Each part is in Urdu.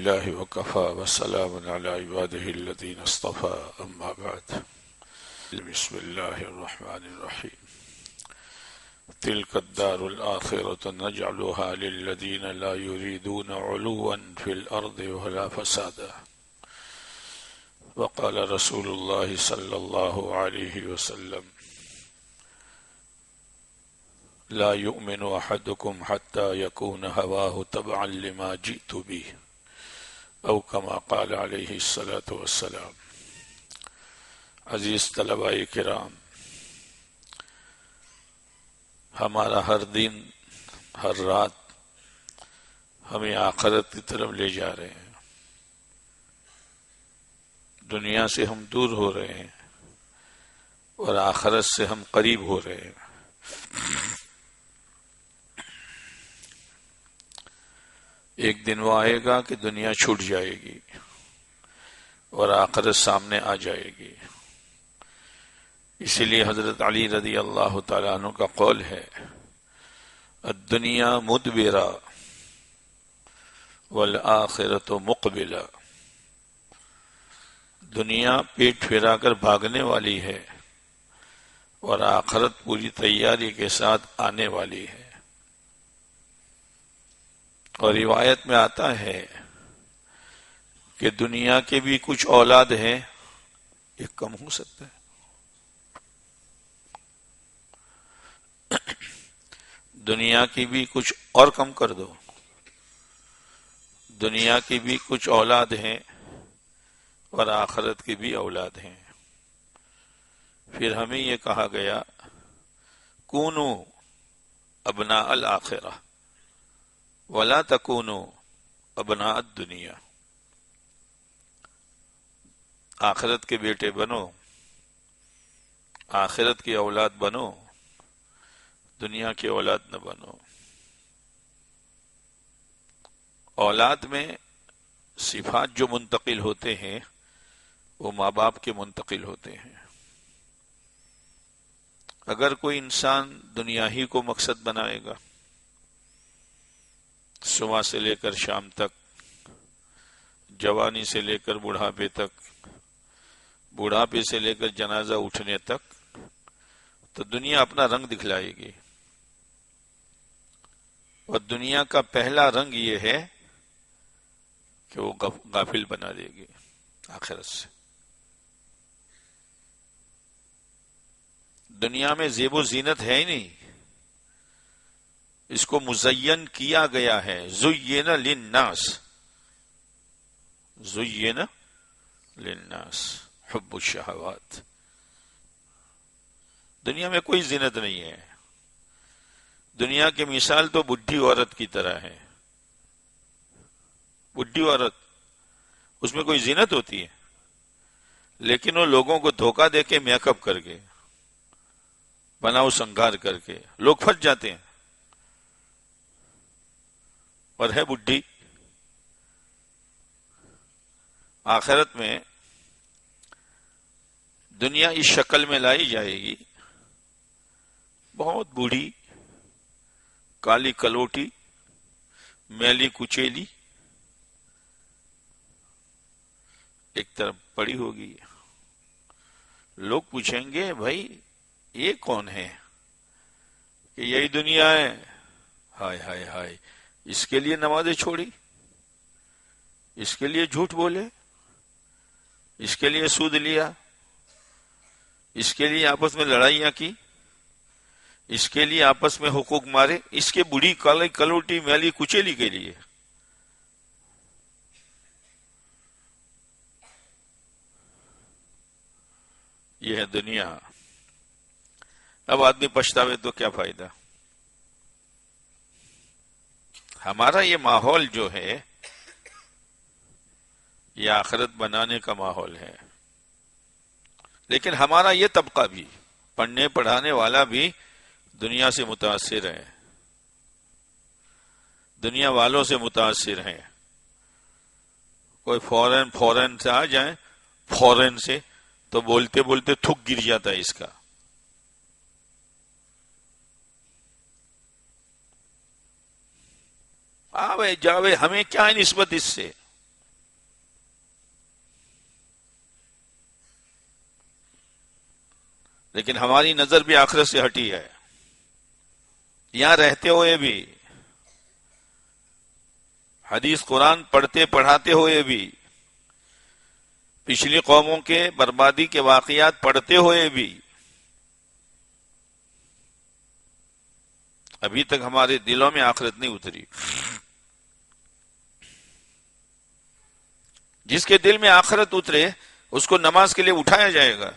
لله وكفى وسلام على عباده الذين اصطفى أما بعد. بسم الله الرحمن الرحيم. تلك الدار الآخرة نجعلها للذين لا يريدون علوا في الأرض ولا فسادا. وقال رسول الله صلى الله عليه وسلم: لا يؤمن أحدكم حتى يكون هواه تبعا لما جئت به او كما قال علیہ الصلاة والسلام. عزیز طلباء کرام، ہمارا ہر دن ہر رات ہمیں آخرت کی طرف لے جا رہے ہیں. دنیا سے ہم دور ہو رہے ہیں اور آخرت سے ہم قریب ہو رہے ہیں. ایک دن وہ آئے گا کہ دنیا چھوٹ جائے گی اور آخرت سامنے آ جائے گی. اسی لیے حضرت علی رضی اللہ تعالیٰ عنہ کا قول ہے: الدنیا مدبرہ والآخرۃ مقبلہ. دنیا پیٹ پھیرا کر بھاگنے والی ہے اور آخرت پوری تیاری کے ساتھ آنے والی ہے. اور روایت میں آتا ہے کہ دنیا کے بھی کچھ اولاد ہیں، ایک کم ہو سکتا ہے. دنیا کی بھی کچھ اور کم کر دو. دنیا کی بھی کچھ اولاد ہیں اور آخرت کی بھی اولاد ہیں. پھر ہمیں یہ کہا گیا: کونوا ابناء الآخرہ ولا تکونوا ابناء الدنیا. آخرت کے بیٹے بنو، آخرت کی اولاد بنو، دنیا کی اولاد نہ بنو. اولاد میں صفات جو منتقل ہوتے ہیں وہ ماں باپ کے منتقل ہوتے ہیں. اگر کوئی انسان دنیا ہی کو مقصد بنائے گا، صبح سے لے کر شام تک، جوانی سے لے کر بڑھاپے تک، بڑھاپے سے لے کر جنازہ اٹھنے تک، تو دنیا اپنا رنگ دکھلائے گی. اور دنیا کا پہلا رنگ یہ ہے کہ وہ غافل بنا دے گی آخرت سے. دنیا میں زیب و زینت ہے ہی نہیں، اس کو مزین کیا گیا ہے. زین للناس، زین للناس حب الشہوات. دنیا میں کوئی زینت نہیں ہے. دنیا کی مثال تو بڈھی عورت کی طرح ہے. بڈھی عورت، اس میں کوئی زینت ہوتی ہے؟ لیکن وہ لوگوں کو دھوکہ دے کے میک اپ کر کے، بناؤ سنگار کر کے لوگ پھنس جاتے ہیں. اور ہے بڈھی. آخرت میں دنیا اس شکل میں لائی جائے گی، بہت بوڑھی، کالی کلوٹی، میلی کچیلی ایک طرف پڑی ہوگی. لوگ پوچھیں گے: بھائی یہ کون ہے کہ یہی دنیا ہے؟ ہائے ہائے ہائے، اس کے لیے نمازیں چھوڑی، اس کے لیے جھوٹ بولے، اس کے لیے سود لیا، اس کے لیے آپس میں لڑائیاں کی، اس کے لیے آپس میں حقوق مارے، اس کے بڑھی کالی کلوٹی میلی کچیلی کے لیے. یہ ہے دنیا. اب آدمی پچھتاوے تو کیا فائدہ؟ ہمارا یہ ماحول جو ہے یہ آخرت بنانے کا ماحول ہے. لیکن ہمارا یہ طبقہ بھی، پڑھنے پڑھانے والا بھی دنیا سے متاثر ہے، دنیا والوں سے متاثر ہے. کوئی فورن سے آ جائیں، فورن سے، تو بولتے بولتے تھک گر جاتا ہے اس کا. آوے جاوے، ہمیں کیا ہے نسبت اس سے؟ لیکن ہماری نظر بھی آخرت سے ہٹی ہے. یہاں رہتے ہوئے بھی، حدیث قرآن پڑھتے پڑھاتے ہوئے بھی، پچھلی قوموں کے بربادی کے واقعات پڑھتے ہوئے بھی ابھی تک ہمارے دلوں میں آخرت نہیں اتری. جس کے دل میں آخرت اترے اس کو نماز کے لیے اٹھایا جائے گا،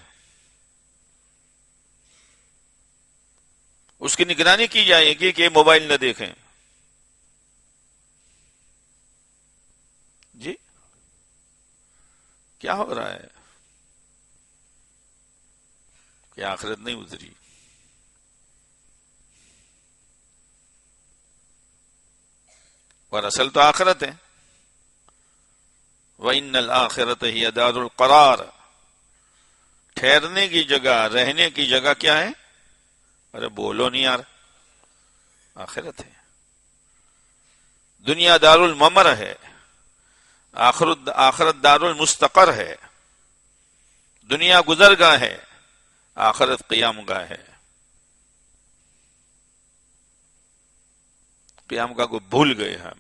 اس کی نگرانی کی جائے گی کہ موبائل نہ دیکھیں. جی کیا ہو رہا ہے کہ آخرت نہیں اتری؟ اور اصل تو آخرت ہے. وَإِنَّ الْآخِرَةَ هِيَ دَارُ الْقَرَارِ، ٹھہرنے کی جگہ، رہنے کی جگہ کیا ہے؟ ارے بولو نہیں یار، آخرت ہے. دنیا دار الممر ہے، آخرت دار المستقر ہے. دنیا گزرگاہ ہے، آخرت قیام گاہ ہے. قیام گاہ کو بھول گئے ہم.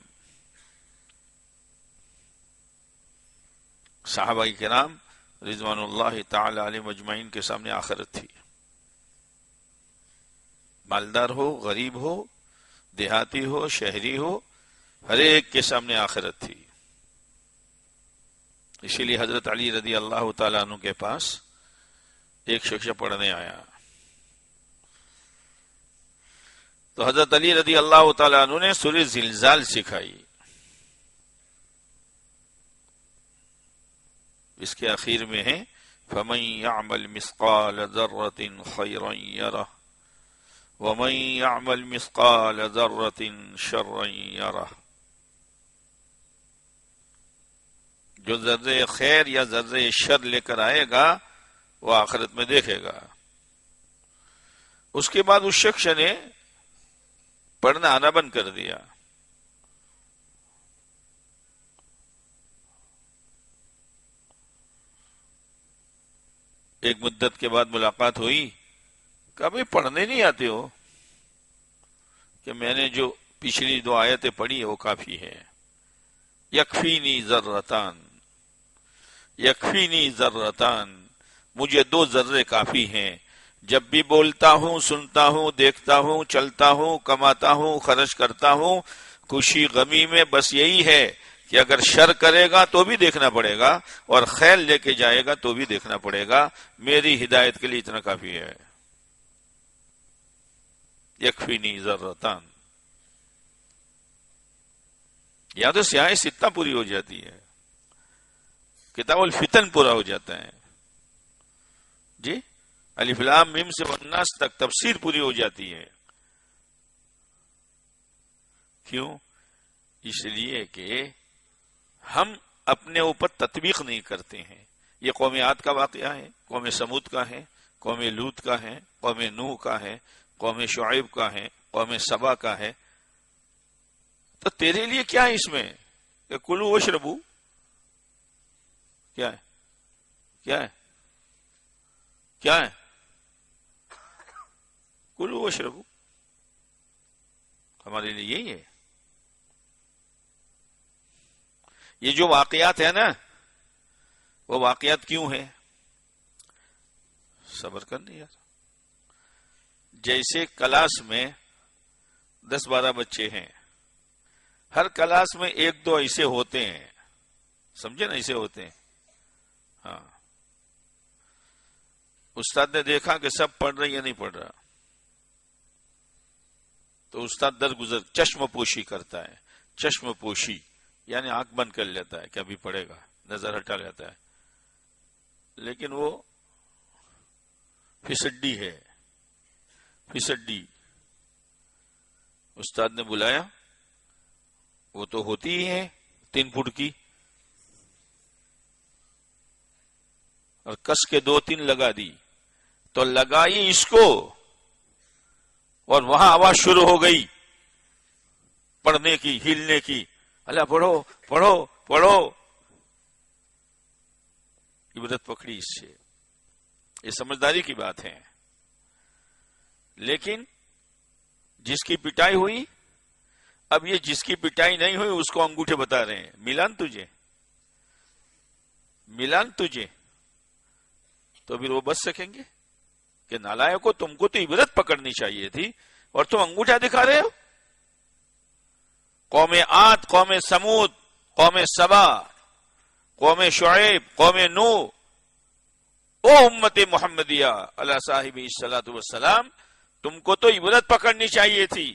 صحابہ کرام رضوان اللہ تعالی علیہ مجمعین کے سامنے آخرت تھی. مالدار ہو، غریب ہو، دیہاتی ہو، شہری ہو، ہر ایک کے سامنے آخرت تھی. اسی لیے حضرت علی رضی اللہ تعالیٰ عنہ کے پاس ایک شخص پڑھنے آیا تو حضرت علی رضی اللہ تعالیٰ عنہ نے سورہ زلزال سکھائی. اس کے اخیر میں ہے فَمَن يَعْمَلْ مِثْقَالَ ذَرَّةٍ خَيْرًا يَرَهُ وَمَن يَعْمَلْ مِثْقَالَ ذَرَّةٍ شَرًّا يَرَهُ. جو ذرے خیر یا ذرے شر لے کر آئے گا وہ آخرت میں دیکھے گا. اس کے بعد اس شخص نے پڑھنا آنا بند کر دیا. ایک مدت کے بعد ملاقات ہوئی، کہا بھئی پڑھنے نہیں آتے ہو؟ کہ میں نے جو پچھلی 2 آیتیں پڑھی وہ کافی ہے. یکفینی ذرتان، یکفینی ذرتان، مجھے 2 ذرے کافی ہیں. جب بھی بولتا ہوں، سنتا ہوں، دیکھتا ہوں، چلتا ہوں، کماتا ہوں، خرچ کرتا ہوں، خوشی غمی میں بس یہی ہے کہ اگر شر کرے گا تو بھی دیکھنا پڑے گا اور خیر لے کے جائے گا تو بھی دیکھنا پڑے گا. میری ہدایت کے لیے اتنا کافی ہے. یکفینی ذرتان. یا تو سیاہ ستہ پوری ہو جاتی ہے، کتاب الفتن پورا ہو جاتا ہے. جی الف لام میم سے والناس تک تفسیر پوری ہو جاتی ہے. کیوں؟ اس لیے کہ ہم اپنے اوپر تطبیق نہیں کرتے ہیں. یہ قوم عاد کا واقعہ ہے، قوم سمود کا ہے، قوم لوط کا ہے، قوم نوح کا ہے، قوم شعیب کا ہے، قوم سبا کا ہے. تو تیرے لیے کیا ہے اس میں کہ کلو واشربو؟ کیا ہے؟ کیا ہے؟ کیا ہے؟ کلو واشربو ہمارے لیے یہی ہے. یہ جو واقعات ہیں نا، وہ واقعات کیوں ہیں؟ صبر کرنے یار. جیسے کلاس میں 10-12 بچے ہیں، ہر کلاس میں 1-2 ایسے ہوتے ہیں، سمجھے نا، ایسے ہوتے ہیں. ہاں، استاد نے دیکھا کہ سب پڑھ رہے یا نہیں پڑھ رہا تو استاد درگزر چشم پوشی کرتا ہے. چشم پوشی یعنی آنکھ بند کر لیتا ہے کہ ابھی پڑھے گا، نظر ہٹا لیتا ہے. لیکن وہ پھسڈی ہے، پھسڈی. استاد نے بلایا، وہ تو ہوتی ہی ہے 3 فٹ کی، اور کس کے 2-3 لگا دی تو لگائی اس کو اور وہاں آواز شروع ہو گئی پڑھنے کی، ہلنے کی. اللہ پڑھو پڑھو پڑھو. عبرت پکڑی اس سے. یہ سمجھداری کی بات ہے. لیکن جس کی پٹائی ہوئی، اب یہ جس کی پٹائی نہیں ہوئی اس کو انگوٹھے بتا رہے ہیں، ملان تجھے، ملان تجھے، تو پھر وہ بچ سکیں گے کہ نالائق کو، تم کو تو عبرت پکڑنی چاہیے تھی اور تم انگوٹھا دکھا رہے ہو. قوم عاد، قوم سمود، قوم سبا، قوم شعیب، قوم نوح، او امت محمدیہ علی صاحب الصلاۃ والسلام، تم کو تو عبرت پکڑنی چاہیے تھی،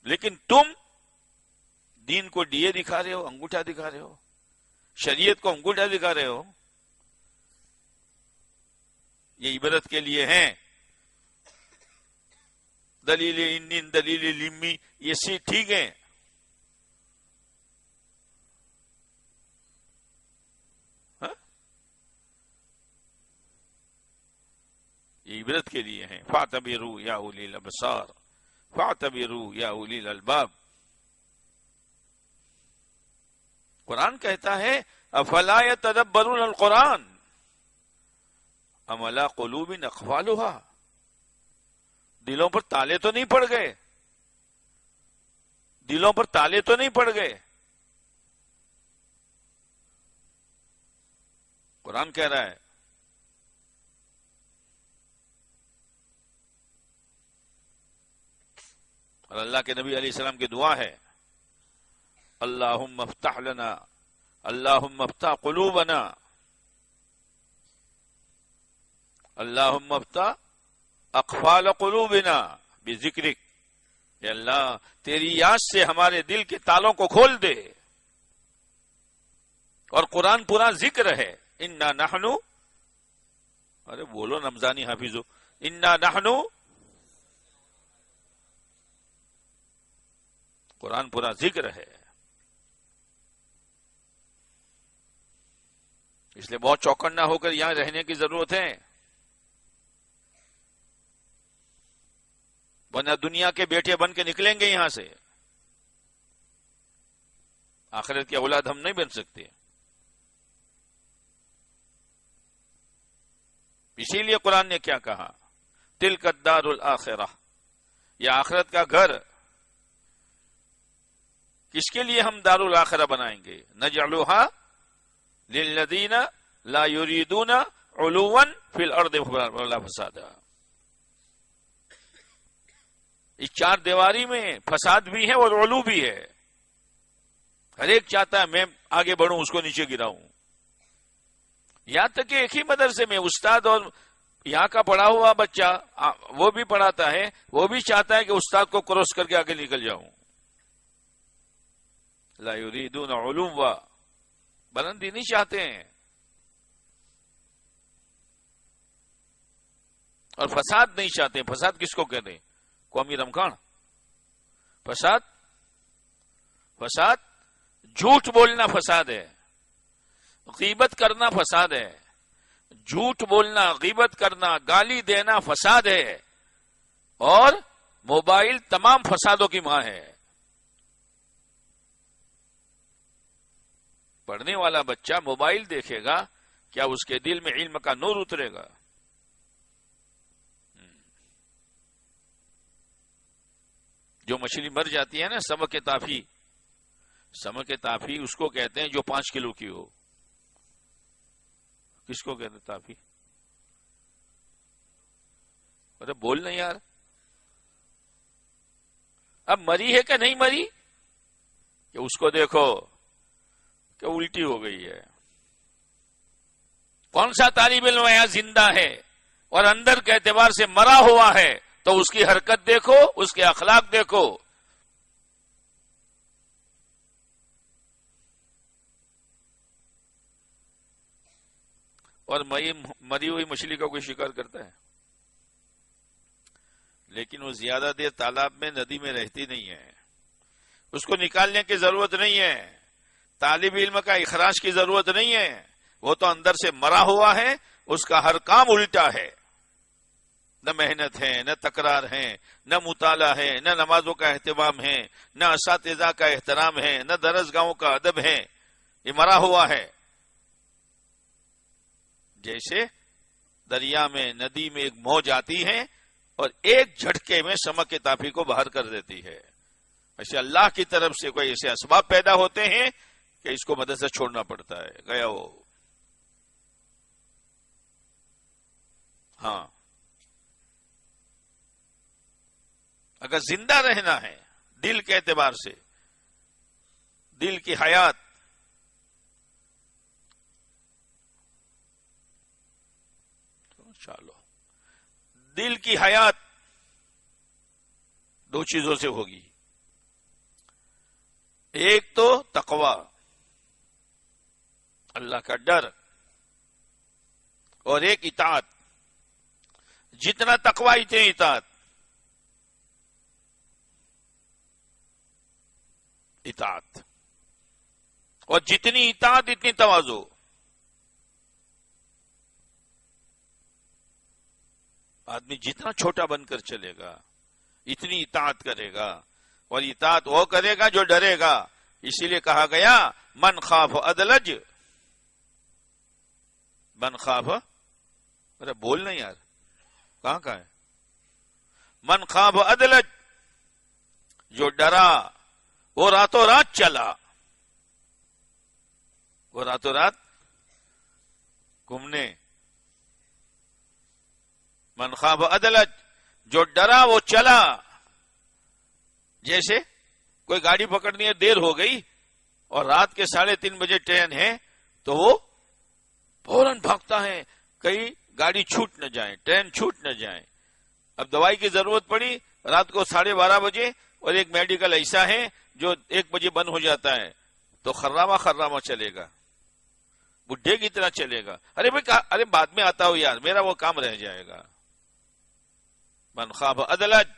لیکن تم دین کو ڈیے دکھا رہے ہو، انگوٹھا دکھا رہے ہو، شریعت کو انگوٹھا دکھا رہے ہو. یہ عبرت کے لیے ہیں. دلیل انین، دلیل لمی، یہ سی ٹھیک ہیں، یہ عبرت کے لیے ہیں. فاعتبروا یا اولی الابصار، فاعتبروا یا اولی الالباب. قرآن کہتا ہے افلا یتدبرون القرآن ام علی قلوب اقفالها. دلوں پر تالے تو نہیں پڑ گئے، دلوں پر تالے تو نہیں پڑ گئے. قرآن کہہ رہا ہے اور اللہ کے نبی علیہ السلام کی دعا ہے اللہم افتح لنا، اللہم افتح قلوبنا، اللہم افتح اقفال قلوبنا بذکرک. اے اللہ تیری یاد سے ہمارے دل کے تالوں کو کھول دے. اور قرآن پورا ذکر ہے. انا نحنو، ارے بولو رمضانی حافظو، انا نحنو، قرآن پورا ذکر ہے. اس لیے بہت چوکنا ہو کر یہاں رہنے کی ضرورت ہے، ورنہ دنیا کے بیٹے بن کے نکلیں گے یہاں سے. آخرت کی اولاد ہم نہیں بن سکتے. اسی لیے قرآن نے کیا کہا، تلک الدار الآخرہ، یہ آخرت کا گھر. کس کے لیے ہم دار الآخرہ بنائیں گے؟ نجعلھا للذین لا یریدون علوا فی الارض ولا فسادا. اس چار دیواری میں فساد بھی ہے اور علو بھی ہے. ہر ایک چاہتا ہے میں آگے بڑھوں، اس کو نیچے گراؤں. یہاں تک کہ ایک ہی مدرسے میں استاد اور یہاں کا پڑھا ہوا بچہ وہ بھی پڑھاتا ہے، وہ بھی چاہتا ہے کہ استاد کو کراس کر کے آگے نکل جاؤں. لا یریدون علوا، بلندی نہیں چاہتے ہیں. اور فساد نہیں چاہتے ہیں. فساد کس کو کہتے ہیں؟ قومی رمکان. فساد، فساد جھوٹ بولنا فساد ہے، غیبت کرنا فساد ہے. جھوٹ بولنا، غیبت کرنا، گالی دینا فساد ہے. اور موبائل تمام فسادوں کی ماں ہے. پڑھنے والا بچہ موبائل دیکھے گا، کیا اس کے دل میں علم کا نور اترے گا؟ جو مچھلی مر جاتی ہے نا، سمک تافی، سمک تافی اس کو کہتے ہیں جو 5 کلو کی ہو. کس کو کہتے ہیں تافی؟ ارے بول نہیں یار. اب مری ہے کہ نہیں مری، کہ اس کو دیکھو کہ الٹی ہو گئی ہے. کون سا طالب علم یہاں زندہ ہے اور اندر کے اعتبار سے مرا ہوا ہے؟ تو اس کی حرکت دیکھو، اس کے اخلاق دیکھو. اور مری ہوئی مچھلی کا کوئی شکار کرتا ہے؟ لیکن وہ زیادہ دیر تالاب میں، ندی میں رہتی نہیں ہے. اس کو نکالنے کی ضرورت نہیں ہے. طالب علم کا اخراج کی ضرورت نہیں ہے. وہ تو اندر سے مرا ہوا ہے، اس کا ہر کام الٹا ہے. نہ محنت ہے، نہ تکرار ہے، نہ مطالعہ ہے، نہ نمازوں کا اہتمام ہے، نہ اساتذہ کا احترام ہے، نہ درسگاہوں کا ادب ہے. یہ مرا ہوا ہے. جیسے دریا میں ندی میں ایک موج آتی ہے اور ایک جھٹکے میں سمک کے تافی کو باہر کر دیتی ہے، ایسے اللہ کی طرف سے کوئی ایسے اسباب پیدا ہوتے ہیں کہ اس کو مدرسہ چھوڑنا پڑتا ہے، گیا وہ. ہاں، اگر زندہ رہنا ہے دل کے اعتبار سے، دل کی حیات، چلو دل کی حیات دو چیزوں سے ہوگی، ایک تو تقوی، اللہ کا ڈر، اور ایک اطاعت. جتنا تقوی اتنی اطاعت. اور جتنی اطاعت اتنی تواضع. آدمی جتنا چھوٹا بن کر چلے گا اتنی اطاعت کرے گا، اور اطاعت وہ کرے گا جو ڈرے گا. اسی لیے کہا گیا من خاف ادلج، من خاف، ارے بولنا یار، کہاں ہے؟ من خاف ادلج، جو ڈرا وہ راتوں رات چلا، وہ راتوں رات گھومنے. من خاف ادلج، جو ڈرا وہ چلا. جیسے کوئی گاڑی پکڑنی ہے، دیر ہو گئی اور رات کے 3:30 بجے ٹرین ہے تو وہ فوراً بھاگتا ہے کہیں گاڑی چھوٹ نہ جائے، ٹرین چھوٹ نہ جائے. اب دوائی کی ضرورت پڑی رات کو 12:30 بجے، اور ایک میڈیکل ایسا ہے جو 1 بجے بند ہو جاتا ہے، تو خرامہ چلے گا، بڈھے کی طرح چلے گا. ارے بھائی، ارے بعد میں آتا ہوں یار، میرا وہ کام رہ جائے گا. من خاف ادلج،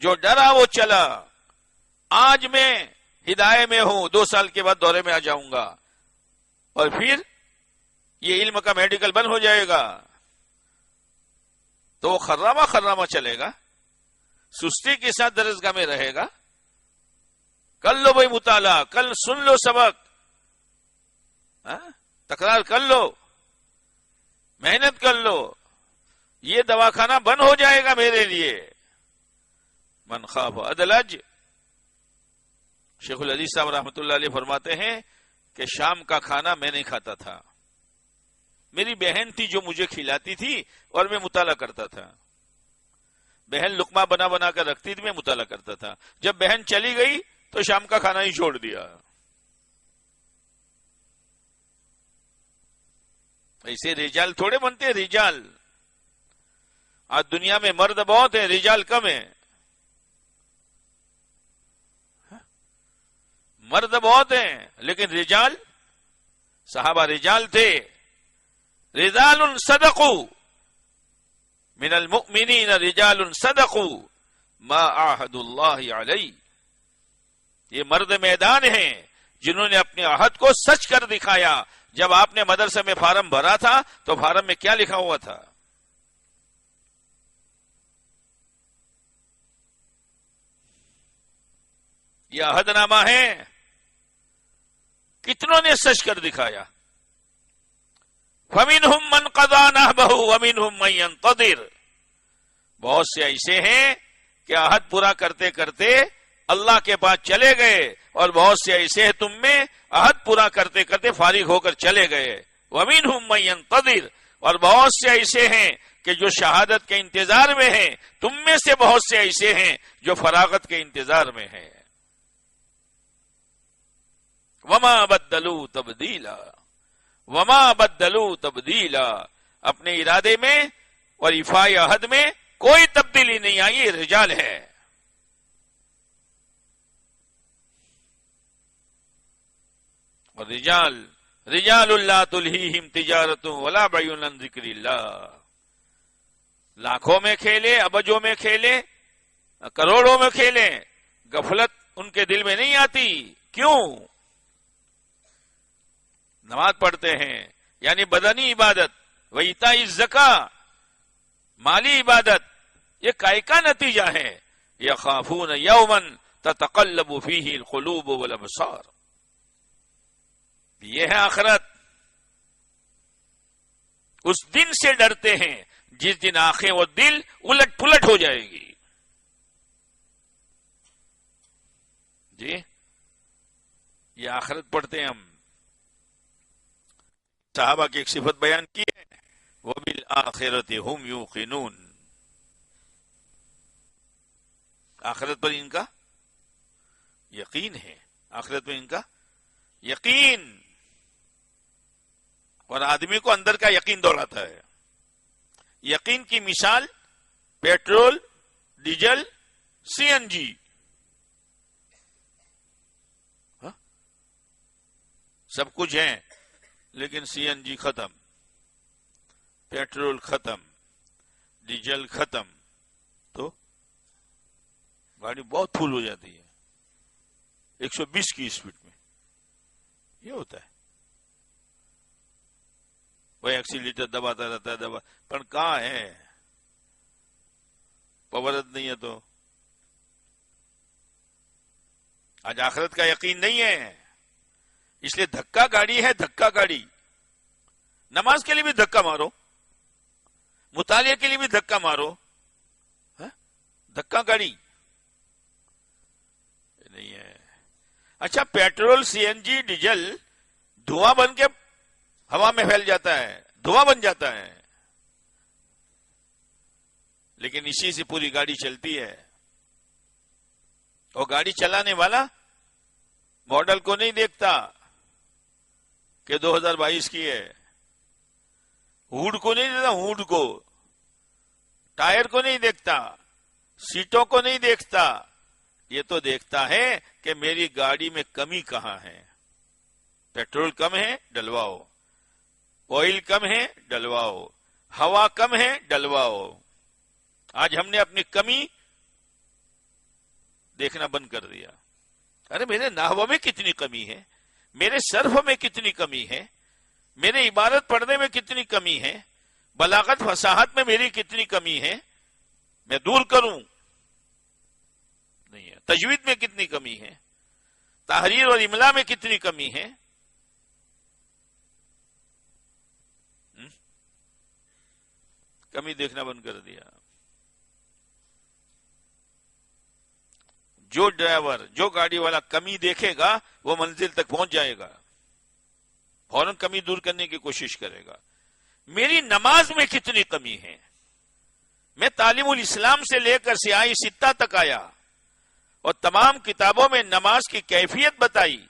جو ڈرا وہ چلا. آج میں ہدایے میں ہوں، 2 سال کے بعد دورے میں آ جاؤں گا، اور پھر یہ علم کا میڈیکل بند ہو جائے گا، تو وہ خرامہ چلے گا، سستی کے ساتھ درسگاہ میں رہے گا. کر لو بھائی مطالعہ، کل سن لو سبق، تکرار کر لو، محنت کر لو، یہ دواخانہ بند ہو جائے گا میرے لیے. من خاف ادلج. شیخ الحدیث صاحب رحمۃ اللہ علیہ فرماتے ہیں کہ شام کا کھانا میں نہیں کھاتا تھا، میری بہن تھی جو مجھے کھلاتی تھی اور میں مطالعہ کرتا تھا. بہن لقمہ بنا کر رکھتی تھی، میں مطالعہ کرتا تھا. جب بہن چلی گئی تو شام کا کھانا ہی چھوڑ دیا. ایسے رجال تھوڑے بنتے ہیں، رجال. آج دنیا میں مرد بہت ہیں، رجال کم ہیں. مرد بہت ہیں لیکن رجال، صحابہ رجال تھے. رجال صدقوا من المؤمنین، رجال صدقوا ما عاهدوا اللہ علیہ. یہ مرد میدان ہیں جنہوں نے اپنے عہد کو سچ کر دکھایا. جب آپ نے مدرسے میں فارم بھرا تھا تو فارم میں کیا لکھا ہوا تھا؟ یہ عہد نامہ ہے، کتنوں نے سچ کر دکھایا. فَمِنْهُمْ مَنْ قَضَى نَحْبَهُ وَمِنْهُمْ مَنْ يَنْتَظِرُ. بہت سے ایسے ہیں کہ عہد پورا کرتے کرتے اللہ کے پاس چلے گئے، اور بہت سے ایسے ہیں تم میں عہد پورا کرتے کرتے فارغ ہو کر چلے گئے. وَمِنْهُمْ مَنْ يَنْتَظِرُ. اور بہت سے ایسے ہیں کہ جو شہادت کے انتظار میں ہیں. تم میں سے بہت سے ایسے ہیں جو فراغت کے انتظار میں ہیں. وَمَا بَدَّلُوا تَبْدِيلًا. وما بدلوا تبدیلا. اپنے ارادے میں اور ایفاء عہد میں کوئی تبدیلی نہیں آئی. یہ رجال ہے. اور رجال لا تلہیہم تجارت ولا بیع عن ذکر اللہ. لاکھوں میں کھیلے، ابجوں میں کھیلے، کروڑوں میں کھیلے، غفلت ان کے دل میں نہیں آتی. کیوں؟ نماز پڑھتے ہیں، یعنی بدنی عبادت، وَإِيتَاءِ الزَّكَاةِ، مالی عبادت. یہ کائے کا نتیجہ ہے. يَخَافُونَ يَوْمًا تَتَقَلَّبُ فِيهِ الْقُلُوبُ وَالْأَبْصَارُ. یہ ہے آخرت. اس دن سے ڈرتے ہیں جس دن آنکھیں و دل الٹ پلٹ ہو جائے گی. جی یہ آخرت پڑھتے ہیں ہم. صحابہ کی ایک صفت بیان کی ہے, وَبِالْآخِرَةِ هُمْ يُوقِنُونَ. آخرت پر ان کا یقین ہے, آخرت میں ان کا یقین. اور آدمی کو اندر کا یقین دوڑاتا ہے. یقین کی مثال پیٹرول, ڈیزل, سی این جی. سب کچھ ہے لیکن سی این جی ختم, پیٹرول ختم, ڈیزل ختم, تو گاڑی بہت پھول ہو جاتی ہے 120 کی اسپیڈ میں. یہ ہوتا ہے وہ ایکسیلیٹر دباتا رہتا ہے, پر کہاں ہے, پاورت نہیں ہے. تو آج آخرت کا یقین نہیں ہے, اس لیے دھکا گاڑی ہے, دھکا گاڑی. نماز کے لیے بھی دھکا مارو, مطالعے کے لیے بھی دھکا مارو, دھکا گاڑی نہیں ہے. اچھا پیٹرول, سی این جی, ڈیزل دھواں بن کے ہوا میں پھیل جاتا ہے, دھواں بن جاتا ہے, لیکن اسی سے پوری گاڑی چلتی ہے. اور گاڑی چلانے والا ماڈل کو نہیں دیکھتا کہ 2022 کی ہے, ہوڈ کو نہیں دیکھتا, ہوڈ کو, ٹائر کو نہیں دیکھتا, سیٹوں کو نہیں دیکھتا. یہ تو دیکھتا ہے کہ میری گاڑی میں کمی کہاں ہے. پیٹرول کم ہے ڈلواؤ, آئل کم ہے ڈلواؤ, ہوا کم ہے ڈلواؤ. آج ہم نے اپنی کمی دیکھنا بند کر دیا. ارے میرے نحو میں کتنی کمی ہے, میرے صرف میں کتنی کمی ہے, میرے عبارت پڑھنے میں کتنی کمی ہے, بلاغت فصاحت میں میری کتنی کمی ہے, میں دور کروں نہیں ہے. تجوید میں کتنی کمی ہے, تحریر اور املا میں کتنی کمی ہے. کمی دیکھنا بند کر دیا. جو ڈرائیور, جو گاڑی والا کمی دیکھے گا وہ منزل تک پہنچ جائے گا, فوراً کمی دور کرنے کی کوشش کرے گا. میری نماز میں کتنی کمی ہے. میں تعلیم الاسلام سے لے کر سیاہ ستہ تک آیا اور تمام کتابوں میں نماز کی کیفیت بتائی,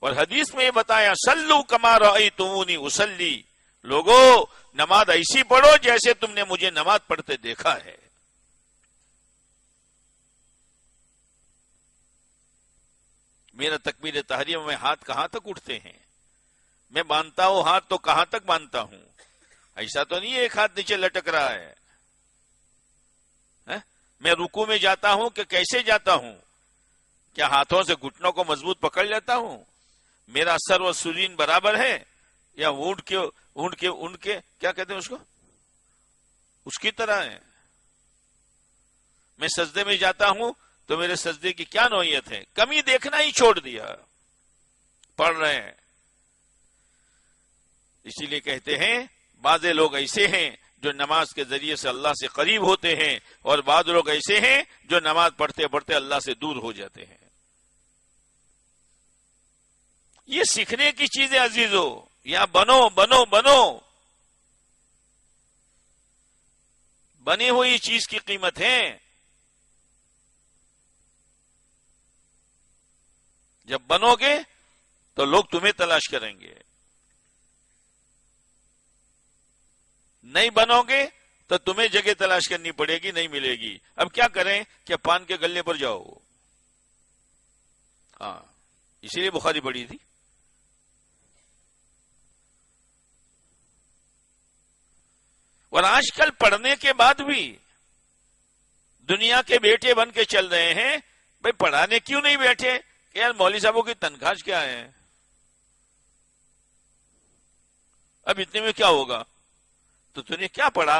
اور حدیث میں یہ بتایا صلو کما رأیتمونی اصلی, لوگوں نماز ایسی پڑھو جیسے تم نے مجھے نماز پڑھتے دیکھا ہے. میرا تکبیر تحریم میں ہاتھ کہاں تک اٹھتے ہیں, میں باندھتا ہوں ہاتھ تو کہاں تک باندھتا ہوں. ایسا تو نہیں ہے ایک ہاتھ نیچے لٹک رہا ہے. میں رکوع میں جاتا ہوں کہ کیسے جاتا ہوں, کیا ہاتھوں سے گھٹنوں کو مضبوط پکڑ لیتا ہوں, میرا سر و سرین برابر ہے, یا اونٹ کے کیا کہتے ہیں اس کو, اس کی طرح ہے. میں سجدے میں جاتا ہوں تو میرے سجدے کی کیا نوعیت ہے. کمی دیکھنا ہی چھوڑ دیا, پڑھ رہے ہیں. اسی لیے کہتے ہیں بعض لوگ ایسے ہیں جو نماز کے ذریعے سے اللہ سے قریب ہوتے ہیں, اور بعض لوگ ایسے ہیں جو نماز پڑھتے پڑھتے اللہ سے دور ہو جاتے ہیں. یہ سیکھنے کی چیزیں عزیزو, یہاں بنو بنو بنو. بنی ہوئی چیز کی قیمت ہے. جب بنو گے تو لوگ تمہیں تلاش کریں گے, نہیں بنو گے تو تمہیں جگہ تلاش کرنی پڑے گی, نہیں ملے گی. اب کیا کریں کہ پان کے گلے پر جاؤ. ہاں اسی لیے بخاری پڑھی تھی. اور آج کل پڑھنے کے بعد بھی دنیا کے بیٹے بن کے چل رہے ہیں. بھائی پڑھانے کیوں نہیں بیٹھے کہ یار مولوی صاحبوں کی تنخواہ کیا ہے, اب اتنے میں کیا ہوگا. تو تم نے کیا پڑھا,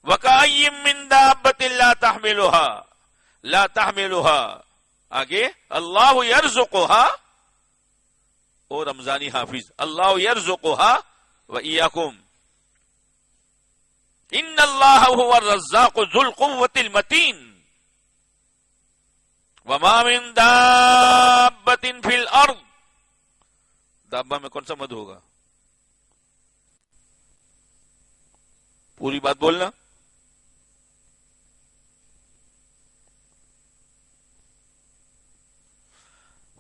وَكَأَيِّن مِّن دَابَّةٍ لَا تَحْمِلُهَا, آگے اللہ يَرْزُقُهَا, اور رمضانی حافظ, اللہ يَرْزُقُهَا وَإِيَّاكُمْ, ان اللہ هو الرزاق ذو القوة المتین وما من دابۃ فی الارض. دابہ میں کون سا مد ہوگا؟ پوری بات بولنا.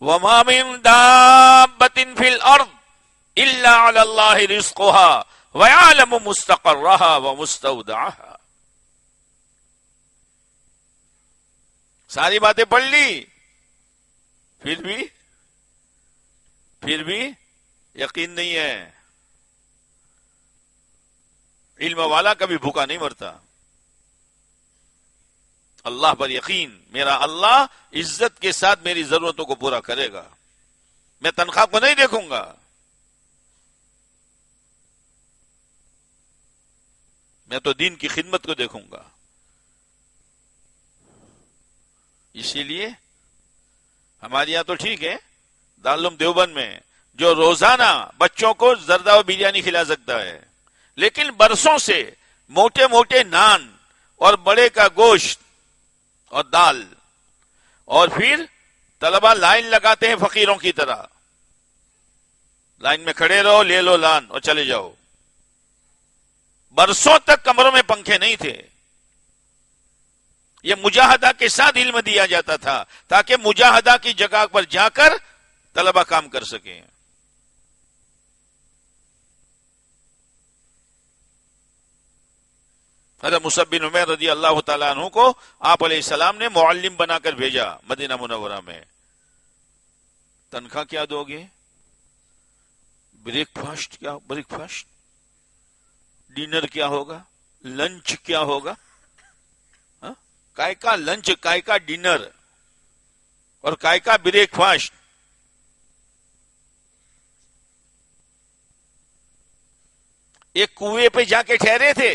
وما من دابۃ فی الارض الا علی اللہ رزقها وَيَعْلَمُ مُسْتَقَرَّهَا وَمُسْتَوْدَعَهَا. ساری باتیں پڑھ لی، پھر بھی یقین نہیں ہے. علم والا کبھی بھوکا نہیں مرتا. اللہ پر یقین، میرا اللہ عزت کے ساتھ میری ضرورتوں کو پورا کرے گا. میں تنخواہ کو نہیں دیکھوں گا، میں تو دین کی خدمت کو دیکھوں گا. اسی لیے ہمارے یہاں تو ٹھیک ہے، دارالعلوم دیوبند میں جو روزانہ بچوں کو زردہ و بریانی کھلا سکتا ہے، لیکن برسوں سے موٹے موٹے نان اور بڑے کا گوشت اور دال، اور پھر طلبہ لائن لگاتے ہیں فقیروں کی طرح. لائن میں کھڑے رہو، لے لو لان اور چلے جاؤ. برسوں تک کمروں میں پنکھے نہیں تھے. یہ مجاہدہ کے ساتھ علم دیا جاتا تھا تاکہ مجاہدہ کی جگہ پر جا کر طلبہ کام کر سکیں. حضرت مصعب بن عمیر رضی اللہ تعالیٰ عنہ کو آپ علیہ السلام نے معلم بنا کر بھیجا مدینہ منورہ میں. تنخواہ کیا دو گے؟ بریک فاسٹ ڈنر کیا ہوگا؟ لنچ کیا ہوگا؟ کائے کا لنچ، کائے کا ڈنر اور کائے کا بریک فاسٹ. ایک کنویں پہ جا کے ٹھہرے تھے،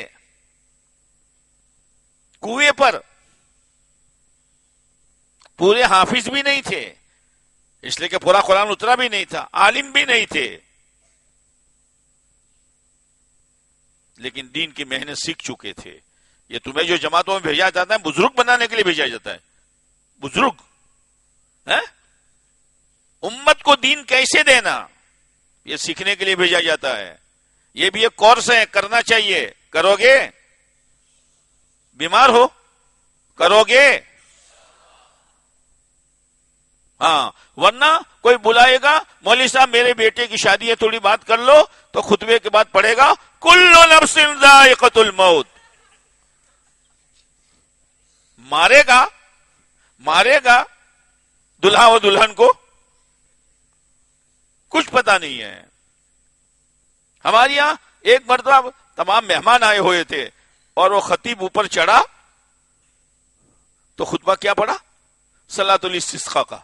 کنویں پر. پورے حافظ بھی نہیں تھے، اس لیے کہ پورا قرآن اترا بھی نہیں تھا، عالم بھی نہیں تھے، لیکن دین کی محنت سیکھ چکے تھے. یہ تمہیں جو جماعتوں میں بھیجا جاتا ہے بزرگ بنانے کے لیے بھیجا جاتا ہے. بزرگ امت کو دین کیسے دینا، یہ سیکھنے کے لیے بھیجا جاتا ہے. یہ بھی ایک کورس ہے، کرنا چاہیے. کرو گے؟ بیمار ہو کرو گے؟ ہاں، ورنہ کوئی بلائے گا، مولوی صاحب میرے بیٹے کی شادی ہے تھوڑی بات کر لو، تو خطبے کے بعد پڑھے گا کل نفس ذائقۃ الموت. مارے گا دلہا و دلہن کو، کچھ پتا نہیں ہے. ہمارے یہاں ایک مرتبہ تمام مہمان آئے ہوئے تھے اور وہ خطیب اوپر چڑھا تو خطبہ کیا پڑھا؟ صلاۃ الاستسقاء کا.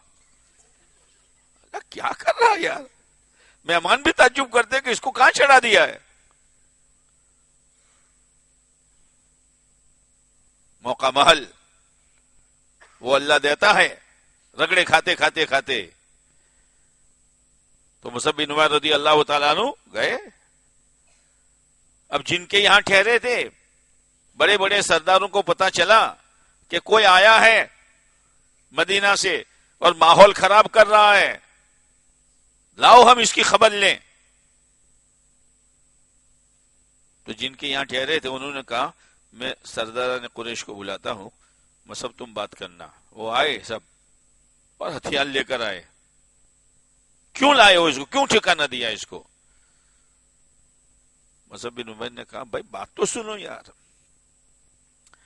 کیا کر رہا یار؟ مہمان بھی تعجب کرتے کہ اس کو کہاں چڑھا دیا ہے. موقع محل وہ اللہ دیتا ہے، رگڑے کھاتے. تو مصعب بن عمیر رضی اللہ تعالیٰ عنہ گئے. اب جن کے یہاں ٹھہرے تھے بڑے بڑے سرداروں کو پتا چلا کہ کوئی آیا ہے مدینہ سے اور ماحول خراب کر رہا ہے، لاؤ ہم اس کی خبر لیں. تو جن کے یہاں ٹھہرے تھے انہوں نے کہا میں سرداران قریش کو بلاتا ہوں، مصعب تم بات کرنا. وہ آئے سب اور ہتھیار لے کر آئے. کیوں لائے ہو اس کو؟ کیوں ٹھکانہ دیا اس کو؟ مصعب بن عمیر نے کہا بھائی بات تو سنو یار،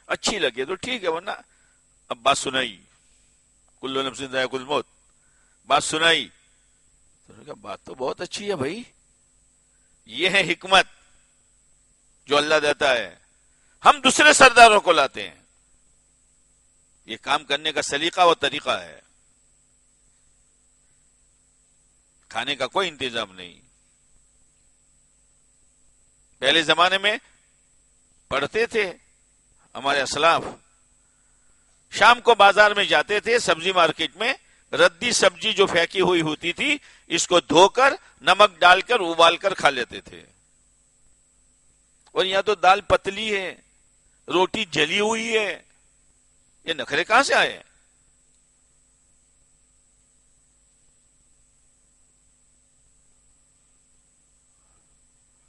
اچھی لگے تو ٹھیک ہے، ورنہ اب بات سنائی. کل نفس ذائقۃ الموت، بات سنائی. تو نے کہا بات تو بہت اچھی ہے بھائی، یہ ہے حکمت جو اللہ دیتا ہے. ہم دوسرے سرداروں کو لاتے ہیں، یہ کام کرنے کا سلیقہ و طریقہ ہے. کھانے کا کوئی انتظام نہیں. پہلے زمانے میں پڑھتے تھے ہمارے اسلاف، شام کو بازار میں جاتے تھے، سبزی مارکیٹ میں ردی سبزی جو پھینکی ہوئی ہوتی تھی اس کو دھو کر نمک ڈال کر ابال کر کھا لیتے تھے. اور یہاں تو دال پتلی ہے، روٹی جلی ہوئی ہے. یہ نخرے کہاں سے آئے؟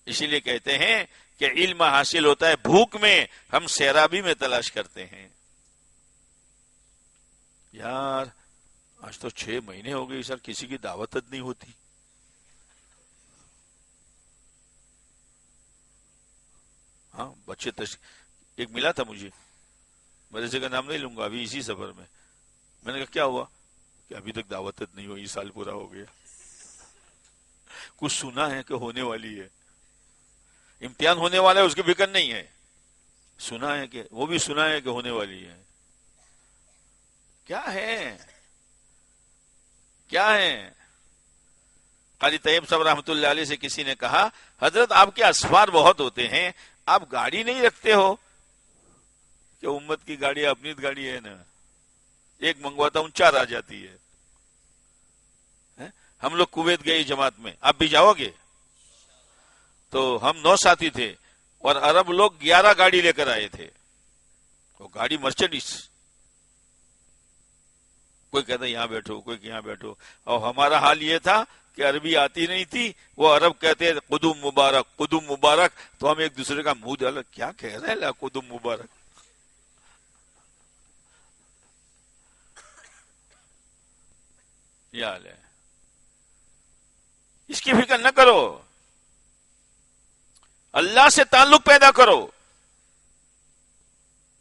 اسی لیے کہتے ہیں کہ علم حاصل ہوتا ہے بھوک میں، ہم سیرابی میں تلاش کرتے ہیں. یار آج تو 6 مہینے ہو گئی سر، کسی کی دعوت نہیں ہوتی. ہاں بچے ایک ملا تھا مجھے، مدرسے کا نام نہیں لوں گا، ابھی اسی سفر میں. میں نے کہا کیا ہوا؟ کہ ابھی تک دعوت نہیں ہوئی، سال پورا ہو گیا. کچھ سنا ہے کہ ہونے والی ہے، امتحان ہونے والا ہے، اس کی فکر نہیں ہے. سنا ہے کہ وہ بھی سنا ہے کہ ہونے والی ہے. کیا ہے کیا ہے؟ قاری طیب صاحب رحمۃ اللہ علیہ سے کسی نے کہا حضرت آپ کے اسفار بہت ہوتے ہیں، آپ گاڑی نہیں رکھتے ہو؟ کہ امت کی گاڑی اپنی گاڑی ہے نا، ایک منگواتا ہوں 4 آ جاتی ہے. ہم لوگ کویت گئے جماعت میں، آپ بھی جاؤ گے؟ تو ہم 9 ساتھی تھے اور عرب لوگ 11 گاڑی لے کر آئے تھے. وہ گاڑی مرسیڈیز، کوئی کہتا یہاں بیٹھو، کوئی یہاں بیٹھو. اور ہمارا حال یہ تھا کہ عربی آتی نہیں تھی، وہ عرب کہتے قدم مبارک قدم مبارک، تو ہم ایک دوسرے کا منہ ڈالا، کیا کہہ رہے ہیں قدم مبارک. یہ حال ہے. اس کی فکر نہ کرو، اللہ سے تعلق پیدا کرو.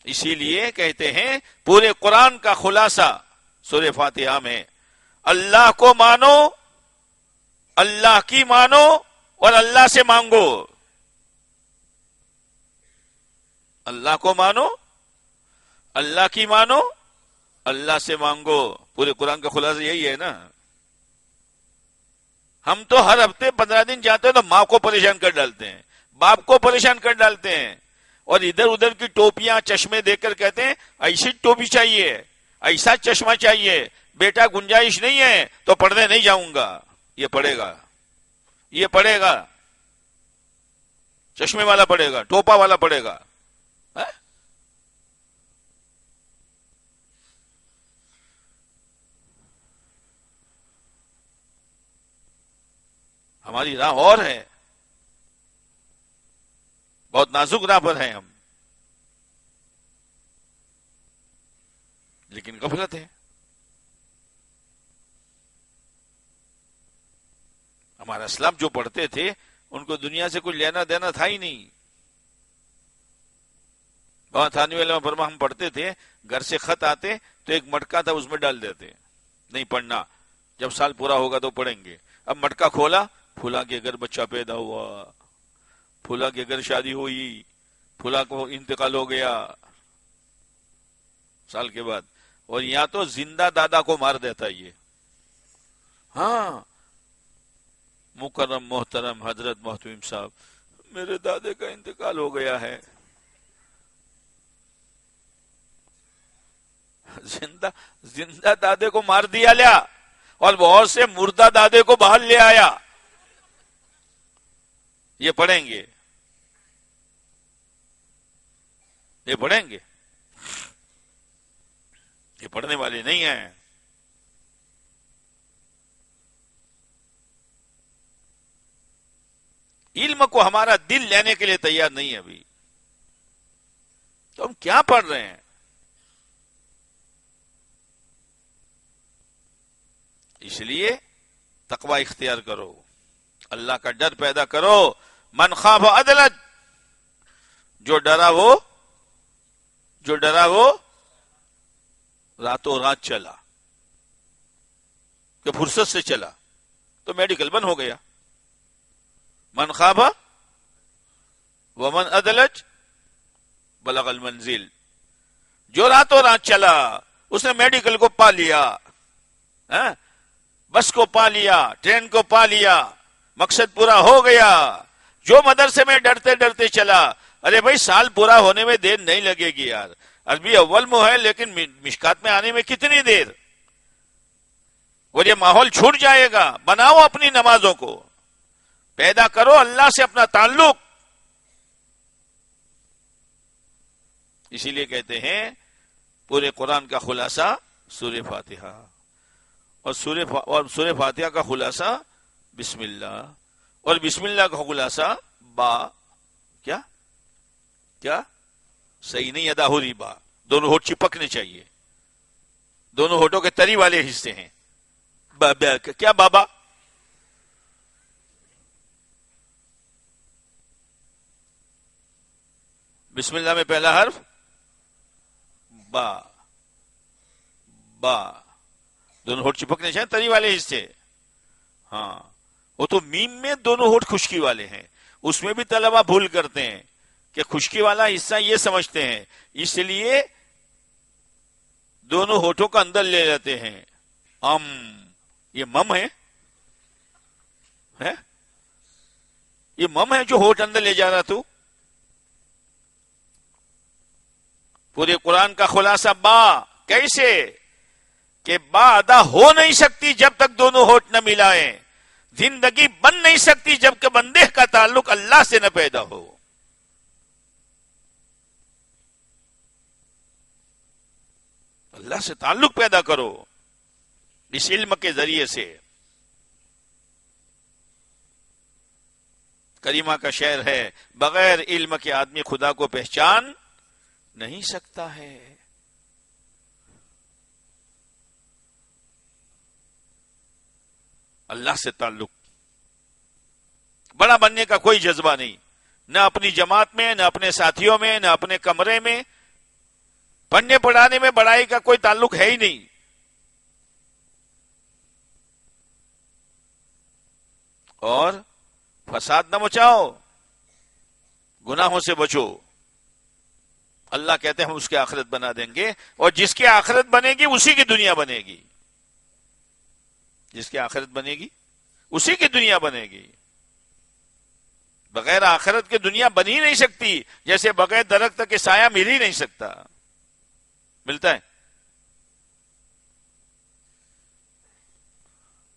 اسی لیے کہتے ہیں پورے قرآن کا خلاصہ سورہ فاتحہ میں، اللہ کو مانو، اللہ کی مانو اور اللہ سے مانگو. اللہ کو مانو، اللہ کی مانو، اللہ سے مانگو. پورے قرآن کا خلاصہ یہی ہے نا. ہم تو ہر ہفتے 15 دن جاتے ہیں تو ماں کو پریشان کر ڈالتے ہیں، باپ کو پریشان کر ڈالتے ہیں، اور ادھر ادھر کی ٹوپیاں چشمے دیکھ کر کہتے ہیں ایسی ٹوپی چاہیے، ایسا چشمہ چاہیے. بیٹا گنجائش نہیں ہے تو پڑھنے نہیں جاؤں گا. یہ پڑھے گا، یہ پڑھے گا، چشمے والا پڑھے گا، ٹوپا والا پڑھے گا. ہماری راہ اور ہے، بہت نازک راہ پر ہیں ہم، لیکن غفلت ہے. ہمارا اسلام جو پڑھتے تھے ان کو دنیا سے کچھ لینا دینا تھا ہی نہیں. بہت تھانوی علیہ فرما ہم پڑھتے تھے، گھر سے خط آتے تو ایک مٹکا تھا اس میں ڈال دیتے، نہیں پڑھنا، جب سال پورا ہوگا تو پڑھیں گے. اب مٹکا کھولا، پھولا کے گھر بچہ پیدا ہوا، پھولا کے گھر شادی ہوئی، پھولا کو انتقال ہو گیا سال کے بعد. اور یہاں تو زندہ دادا کو مار دیتا یہ. ہاں مکرم محترم حضرت محتویم صاحب، میرے دادے کا انتقال ہو گیا ہے. زندہ دادے کو مار دیا لیا اور بہت سے مردہ دادے کو باہر لے آیا. یہ پڑھیں گے، یہ پڑھیں گے، یہ پڑھنے والے نہیں ہیں. علم کو ہمارا دل لینے کے لیے تیار نہیں ہے ابھی، تو ہم کیا پڑھ رہے ہیں؟ اس لیے تقوی اختیار کرو، اللہ کا ڈر پیدا کرو. من خاف عدلت، جو ڈرا وہ راتوں رات چلا، کہ فرصت سے چلا تو میڈیکل بند ہو گیا. من خاف ومن عدلت بلغ المنزل، جو راتوں رات چلا اس نے میڈیکل کو پا لیا، بس کو پا لیا، ٹرین کو پا لیا، مقصد پورا ہو گیا. جو مدرسے میں ڈرتے ڈرتے چلا، ارے بھائی سال پورا ہونے میں دیر نہیں لگے گی یار، عربی اول میں ہے لیکن مشکات میں آنے میں کتنی دیر، اور یہ ماحول چھوٹ جائے گا. بناؤ اپنی نمازوں کو، پیدا کرو اللہ سے اپنا تعلق. اسی لیے کہتے ہیں پورے قرآن کا خلاصہ سورہ فاتحہ، اور سورہ فاتحہ کا خلاصہ بسم اللہ، اور بسم اللہ کا خلاصہ با کیا کیا صحیح نہیں ادا ہو رہی، با دونوں ہونٹ چپکنے چاہیے، دونوں ہونٹوں کے تری والے حصے ہیں، با با کیا بابا، بسم اللہ میں پہلا حرف با، با دونوں ہونٹ چپکنے چاہیے، تری والے حصے، ہاں وہ تو میم میں دونوں ہونٹ خشکی والے ہیں، اس میں بھی طلبہ بھول کرتے ہیں کہ خشکی والا حصہ یہ سمجھتے ہیں، اس لیے دونوں ہونٹوں کا اندر لے لیتے ہیں، یہ مم ہے، یہ مم ہے جو ہونٹ اندر لے جا رہا تو پورے قرآن کا خلاصہ با، کیسے کہ با ادا ہو نہیں سکتی جب تک دونوں ہونٹ نہ ملائیں، زندگی بن نہیں سکتی جب کہ بندے کا تعلق اللہ سے نہ پیدا ہو۔ اللہ سے تعلق پیدا کرو اس علم کے ذریعے سے۔ کریمہ کا شعر ہے، بغیر علم کے آدمی خدا کو پہچان نہیں سکتا ہے۔ اللہ سے تعلق، بڑا بننے کا کوئی جذبہ نہیں، نہ اپنی جماعت میں، نہ اپنے ساتھیوں میں، نہ اپنے کمرے میں، پڑھنے پڑھانے میں بڑائی کا کوئی تعلق ہے ہی نہیں۔ اور فساد نہ مچاؤ، گناہوں سے بچو، اللہ کہتے ہیں ہم اس کی آخرت بنا دیں گے، اور جس کی آخرت بنے گی اسی کی دنیا بنے گی، جس کی آخرت بنے گی اسی کی دنیا بنے گی۔ بغیر آخرت کی دنیا بن ہی نہیں سکتی، جیسے بغیر درخت کے سایہ مل ہی نہیں سکتا، ملتا ہے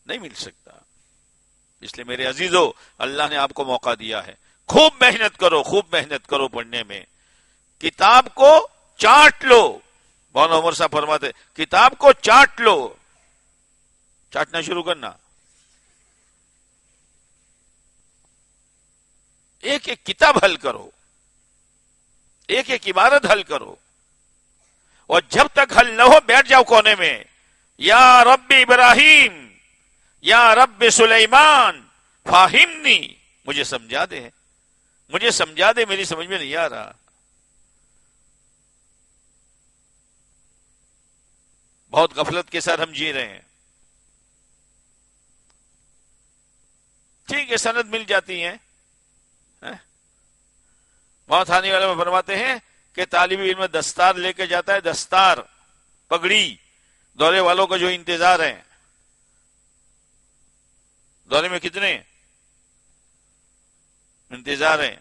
نہیں مل سکتا۔ اس لیے میرے عزیزو، اللہ نے آپ کو موقع دیا ہے، خوب محنت کرو، خوب محنت کرو پڑھنے میں، کتاب کو چاٹ لو، مولانا عمر صاحب فرماتے کتاب کو چاٹ لو، چاٹنا شروع کرنا، ایک ایک کتاب حل کرو، ایک ایک عبارت حل کرو، اور جب تک حل نہ ہو بیٹھ جاؤ کونے میں، یا رب ابراہیم یا رب سلیمان فاہمنی، مجھے سمجھا دے، مجھے سمجھا دے، میری سمجھ میں نہیں آ رہا۔ بہت غفلت کے ساتھ ہم جی رہے ہیں۔ ٹھیک ہے سند مل جاتی ہیں، وہاں تھانے والے میں فرماتے ہیں کہ طالب علم دستار لے کے جاتا ہے، دستار پگڑی، دورے والوں کا جو انتظار ہے، دورے میں کتنے انتظار ہیں،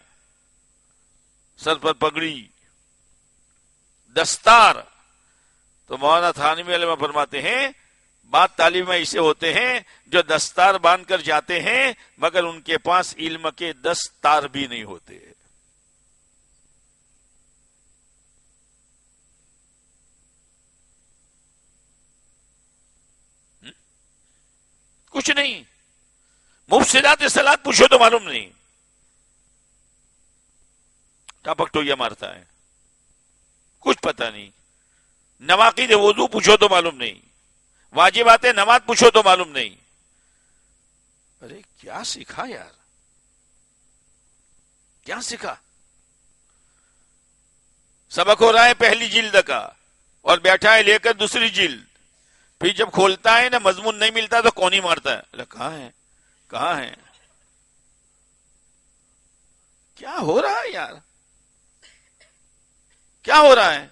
سر پر پگڑی، دستار، تو مولانا تھانوی علیہ فرماتے ہیں بعض طالب ایسے ہوتے ہیں جو دستار باندھ کر جاتے ہیں مگر ان کے پاس علم کے 10 تار بھی نہیں ہوتے، کچھ نہیں، مفسدات صلاۃ پوچھو تو معلوم نہیں، ٹپک ٹویا مارتا ہے، کچھ پتہ نہیں، نواقض وضو پوچھو تو معلوم نہیں، واجبات نماز پوچھو تو معلوم نہیں۔ ارے کیا سیکھا یار، کیا سیکھا؟ سبق ہو رہا ہے پہلی جلد کا اور بیٹھا ہے لے کر دوسری جلد، پھر جب کھولتا ہے نا مضمون نہیں ملتا تو کون ہی مارتا ہے، کہاں ہے کہاں ہے؟ کیا ہو رہا ہے یار، کیا ہو رہا ہے؟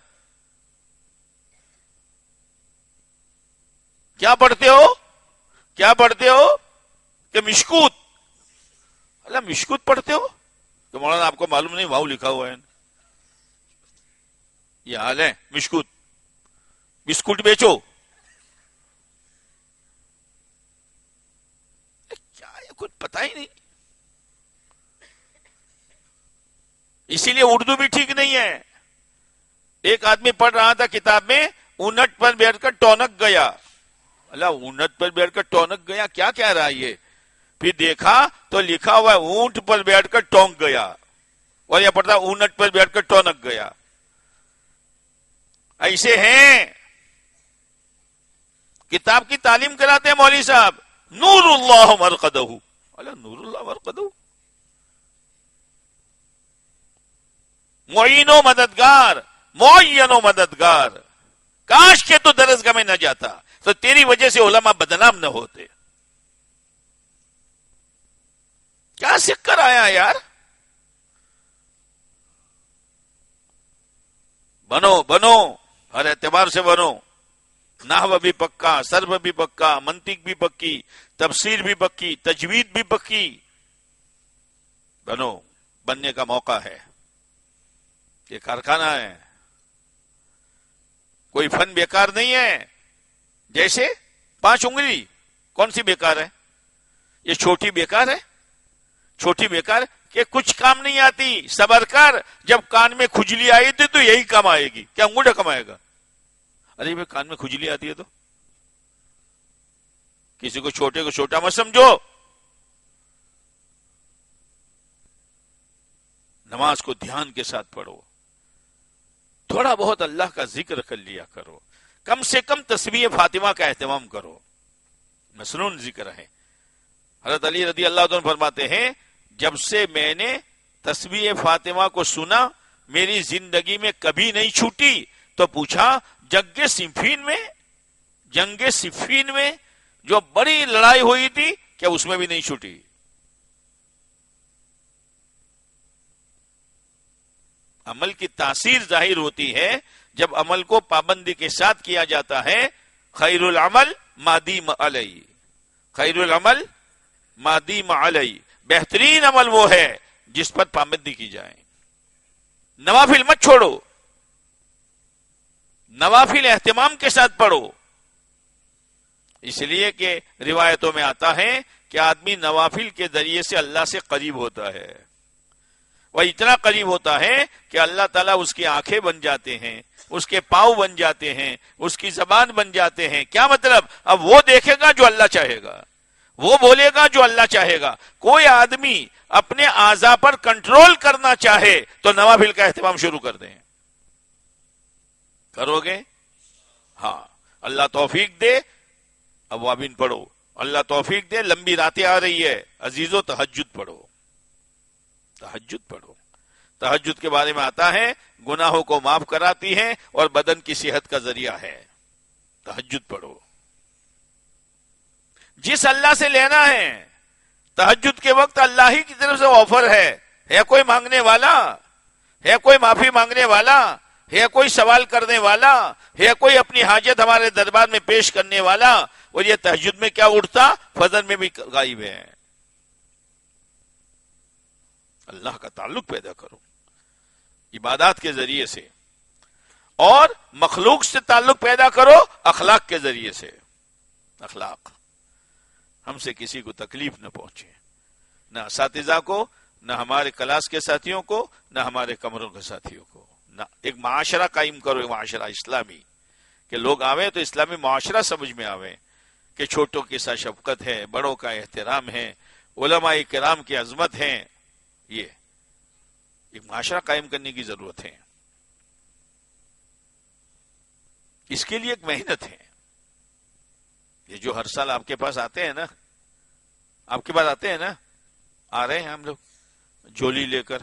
کیا پڑھتے ہو، کیا پڑھتے ہو کہ مشکوت، اللہ مشکوت پڑھتے ہو تو مولانا آپ کو معلوم نہیں واؤ لکھا ہوا ہے، یہ حال ہے، مشکوت، بسکٹ بیچو، کیا ہے کچھ پتا ہی نہیں، اسی لیے اردو بھی ٹھیک نہیں ہے، ایک آدمی پڑھ رہا تھا کتاب میں، اونٹ پر بیٹھ کر ٹونک گیا. اللہ، اونٹ پر بیٹھ کر ٹونک گیا، کیا کہہ رہا ہے یہ؟ پھر دیکھا تو لکھا ہوا ہے اونٹ پر بیٹھ کر ٹونک گیا، اور یہ پڑھتا اونٹ پر بیٹھ کر ٹونک گیا. ایسے ہیں. کتاب کی تعلیم کراتے ہیں مولوی صاحب، نور اللہ مرقدہ. اللہ، نور اللہ مرقدہ، معین و مددگار، معین و مددگار. کاش کے تو درسگاہ میں نہ جاتا تو تیری وجہ سے علماء بدنام نہ ہوتے. کیا سیکھ کر آیا یار؟ بنو بنو، ہر اعتبار سے بنو. نحو بھی پکا، صرف بھی پکا، منطق بھی پکی، تفسیر بھی پکی، تجوید بھی پکی. بنو، بننے کا موقع ہے. یہ کارخانہ ہے، کوئی فن بیکار نہیں ہے. جیسے 5 انگلی کون سی بیکار ہے؟ یہ چھوٹی بیکار ہے. چھوٹی بیکار کہ کچھ کام نہیں آتی. صبر کر، جب کان میں کھجلی آئی تھی تو یہی کام آئے گی. کیا انگوٹھا کمائے گا؟ ارے بھائی، کان میں کھجلی آتی ہے تو کسی کو چھوٹے کو چھوٹا مت سمجھو. نماز کو دھیان کے ساتھ پڑھو. تھوڑا بہت اللہ کا ذکر کر لیا کرو. کم سے کم تسبیح فاطمہ کا اہتمام کرو. مسنون ذکر ہے. حضرت علی رضی اللہ عنہ فرماتے ہیں، جب سے میں نے تسبیح فاطمہ کو سنا میری زندگی میں کبھی نہیں چھوٹی. تو پوچھا، جنگ صفین میں جو بڑی لڑائی ہوئی تھی کیا اس میں بھی نہیں چھوٹی؟ عمل کی تاثیر ظاہر ہوتی ہے جب عمل کو پابندی کے ساتھ کیا جاتا ہے. خیر العمل مادیم علی، خیر العمل مادیم علی. بہترین عمل وہ ہے جس پر پابندی کی جائے. نوافل مت چھوڑو، نوافل اہتمام کے ساتھ پڑھو. اس لیے کہ روایتوں میں آتا ہے کہ آدمی نوافل کے ذریعے سے اللہ سے قریب ہوتا ہے. وہ اتنا قریب ہوتا ہے کہ اللہ تعالیٰ اس کی آنکھیں بن جاتے ہیں، اس کے پاؤں بن جاتے ہیں، اس کی زبان بن جاتے ہیں. کیا مطلب؟ اب وہ دیکھے گا جو اللہ چاہے گا، وہ بولے گا جو اللہ چاہے گا. کوئی آدمی اپنے اعضاء پر کنٹرول کرنا چاہے تو نوافل کا اہتمام شروع کر دیں. کرو گے؟ ہاں، اللہ توفیق دے. اوابین پڑھو، اللہ توفیق دے. لمبی راتیں آ رہی ہے عزیزو، تہجد پڑھو، تہجد پڑھو. تہجد کے بارے میں آتا ہے گناہوں کو معاف کراتی ہے اور بدن کی صحت کا ذریعہ ہے. تہجد پڑھو. جس اللہ سے لینا ہے تہجد کے وقت اللہ ہی کی طرف سے آفر ہے کوئی مانگنے والا؟ ہے کوئی معافی مانگنے والا؟ ہے کوئی سوال کرنے والا؟ ہے کوئی اپنی حاجت ہمارے دربار میں پیش کرنے والا؟ اور یہ تہجد میں کیا اٹھتا، فجر میں بھی غائب ہے. اللہ کا تعلق پیدا کرو عبادات کے ذریعے سے، اور مخلوق سے تعلق پیدا کرو اخلاق کے ذریعے سے. اخلاق، ہم سے کسی کو تکلیف نہ پہنچے، نہ اساتذہ کو، نہ ہمارے کلاس کے ساتھیوں کو، نہ ہمارے کمروں کے ساتھیوں کو. نہ ایک معاشرہ قائم کرو، ایک معاشرہ اسلامی، کہ لوگ آویں تو اسلامی معاشرہ سمجھ میں آویں کہ چھوٹوں کے ساتھ شفقت ہے، بڑوں کا احترام ہے، علماء کرام کی عظمت ہے. یہ ایک معاشرہ قائم کرنے کی ضرورت ہے. اس کے لیے ایک محنت ہے. یہ جو ہر سال آپ کے پاس آتے ہیں نا، آپ کے پاس آتے ہیں نا، آ رہے ہیں ہم لوگ جھولی لے کر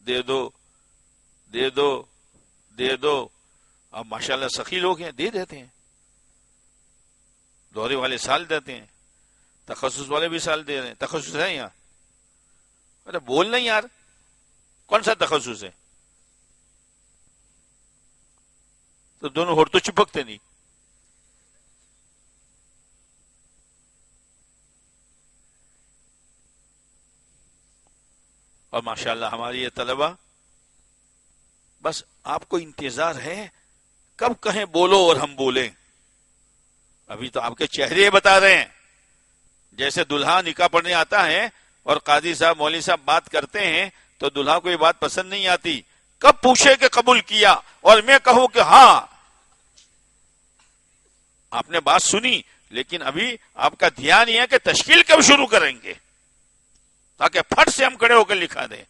دے دو دے دو دے دو. اب ماشاءاللہ سخی لوگ ہیں، دے دیتے ہیں. دورے والے سال دیتے ہیں، تخصص والے بھی سال دے رہے ہیں. تخصص ہے یہاں؟ ارے بول نہیں یار، کون سا تخصص ہے؟ تو دونوں ہور تو چپکتے نہیں. اور ماشاءاللہ ہماری یہ طلبہ، بس آپ کو انتظار ہے کب کہیں بولو اور ہم بولیں. ابھی تو آپ کے چہرے بتا رہے ہیں. جیسے دلہا نکاح پڑھنے آتا ہے اور قاضی صاحب مولوی صاحب بات کرتے ہیں تو دلہا کو یہ بات پسند نہیں آتی، کب پوچھے کہ قبول کیا اور میں کہوں کہ ہاں. آپ نے بات سنی لیکن ابھی آپ کا دھیان یہ ہے کہ تشکیل کب شروع کریں گے تاکہ پھٹ سے ہم کھڑے ہو کر لکھا دیں.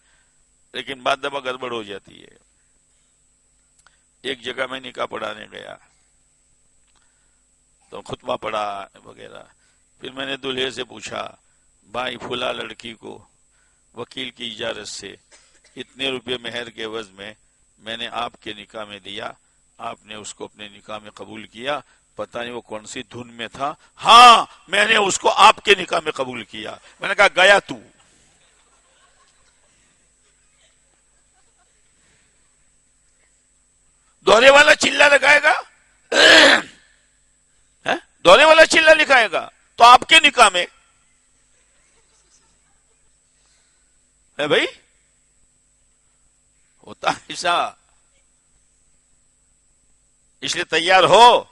لیکن بات دفعہ گڑبڑ ہو جاتی ہے. ایک جگہ میں نکاح پڑھانے گیا تو خطبہ پڑھا وغیرہ. پھر میں نے دلہے سے پوچھا بھائی فلاں لڑکی کو وکیل کی اجازت سے اتنے روپے مہر کے عوض میں نے آپ کے نکاح میں دیا, آپ نے اس کو اپنے نکاح میں قبول کیا. پتہ نہیں وہ کون سی دھن میں تھا. ہاں میں نے اس کو آپ کے نکاح میں قبول کیا. میں نے کہا گیا تو. دورے والا چلہ لگائے گا, دورے والا چلہ لکھائے گا تو آپ کے نکاح میں ہے بھائی, ہوتا ایسا. اس لیے تیار ہو.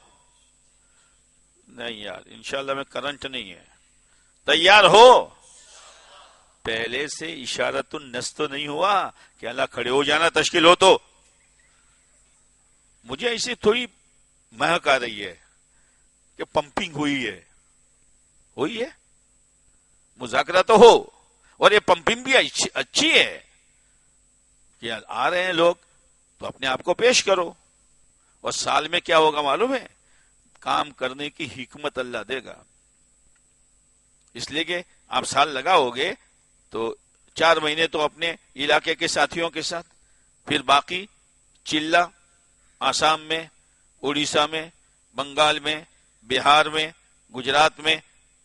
نہیں یار انشاءاللہ میں کرنٹ نہیں ہے. تیار ہو. پہلے سے اشارت النس تو نہیں ہوا کہ اللہ کھڑے ہو جانا تشکیل ہو تو. مجھے ایسی تھوڑی مہک آ رہی ہے کہ پمپنگ ہوئی ہے. مذاکرہ تو ہو اور یہ پمپنگ بھی اچھی ہے کہ آ رہے ہیں لوگ تو اپنے آپ کو پیش کرو. اور سال میں کیا ہوگا معلوم ہے, کام کرنے کی حکمت اللہ دے گا. اس لیے کہ آپ سال لگاؤ گے تو 4 مہینے تو اپنے علاقے کے ساتھیوں کے ساتھ, پھر باقی چلہ آسام میں, اڑیسہ میں, بنگال میں, بہار میں, گجرات میں.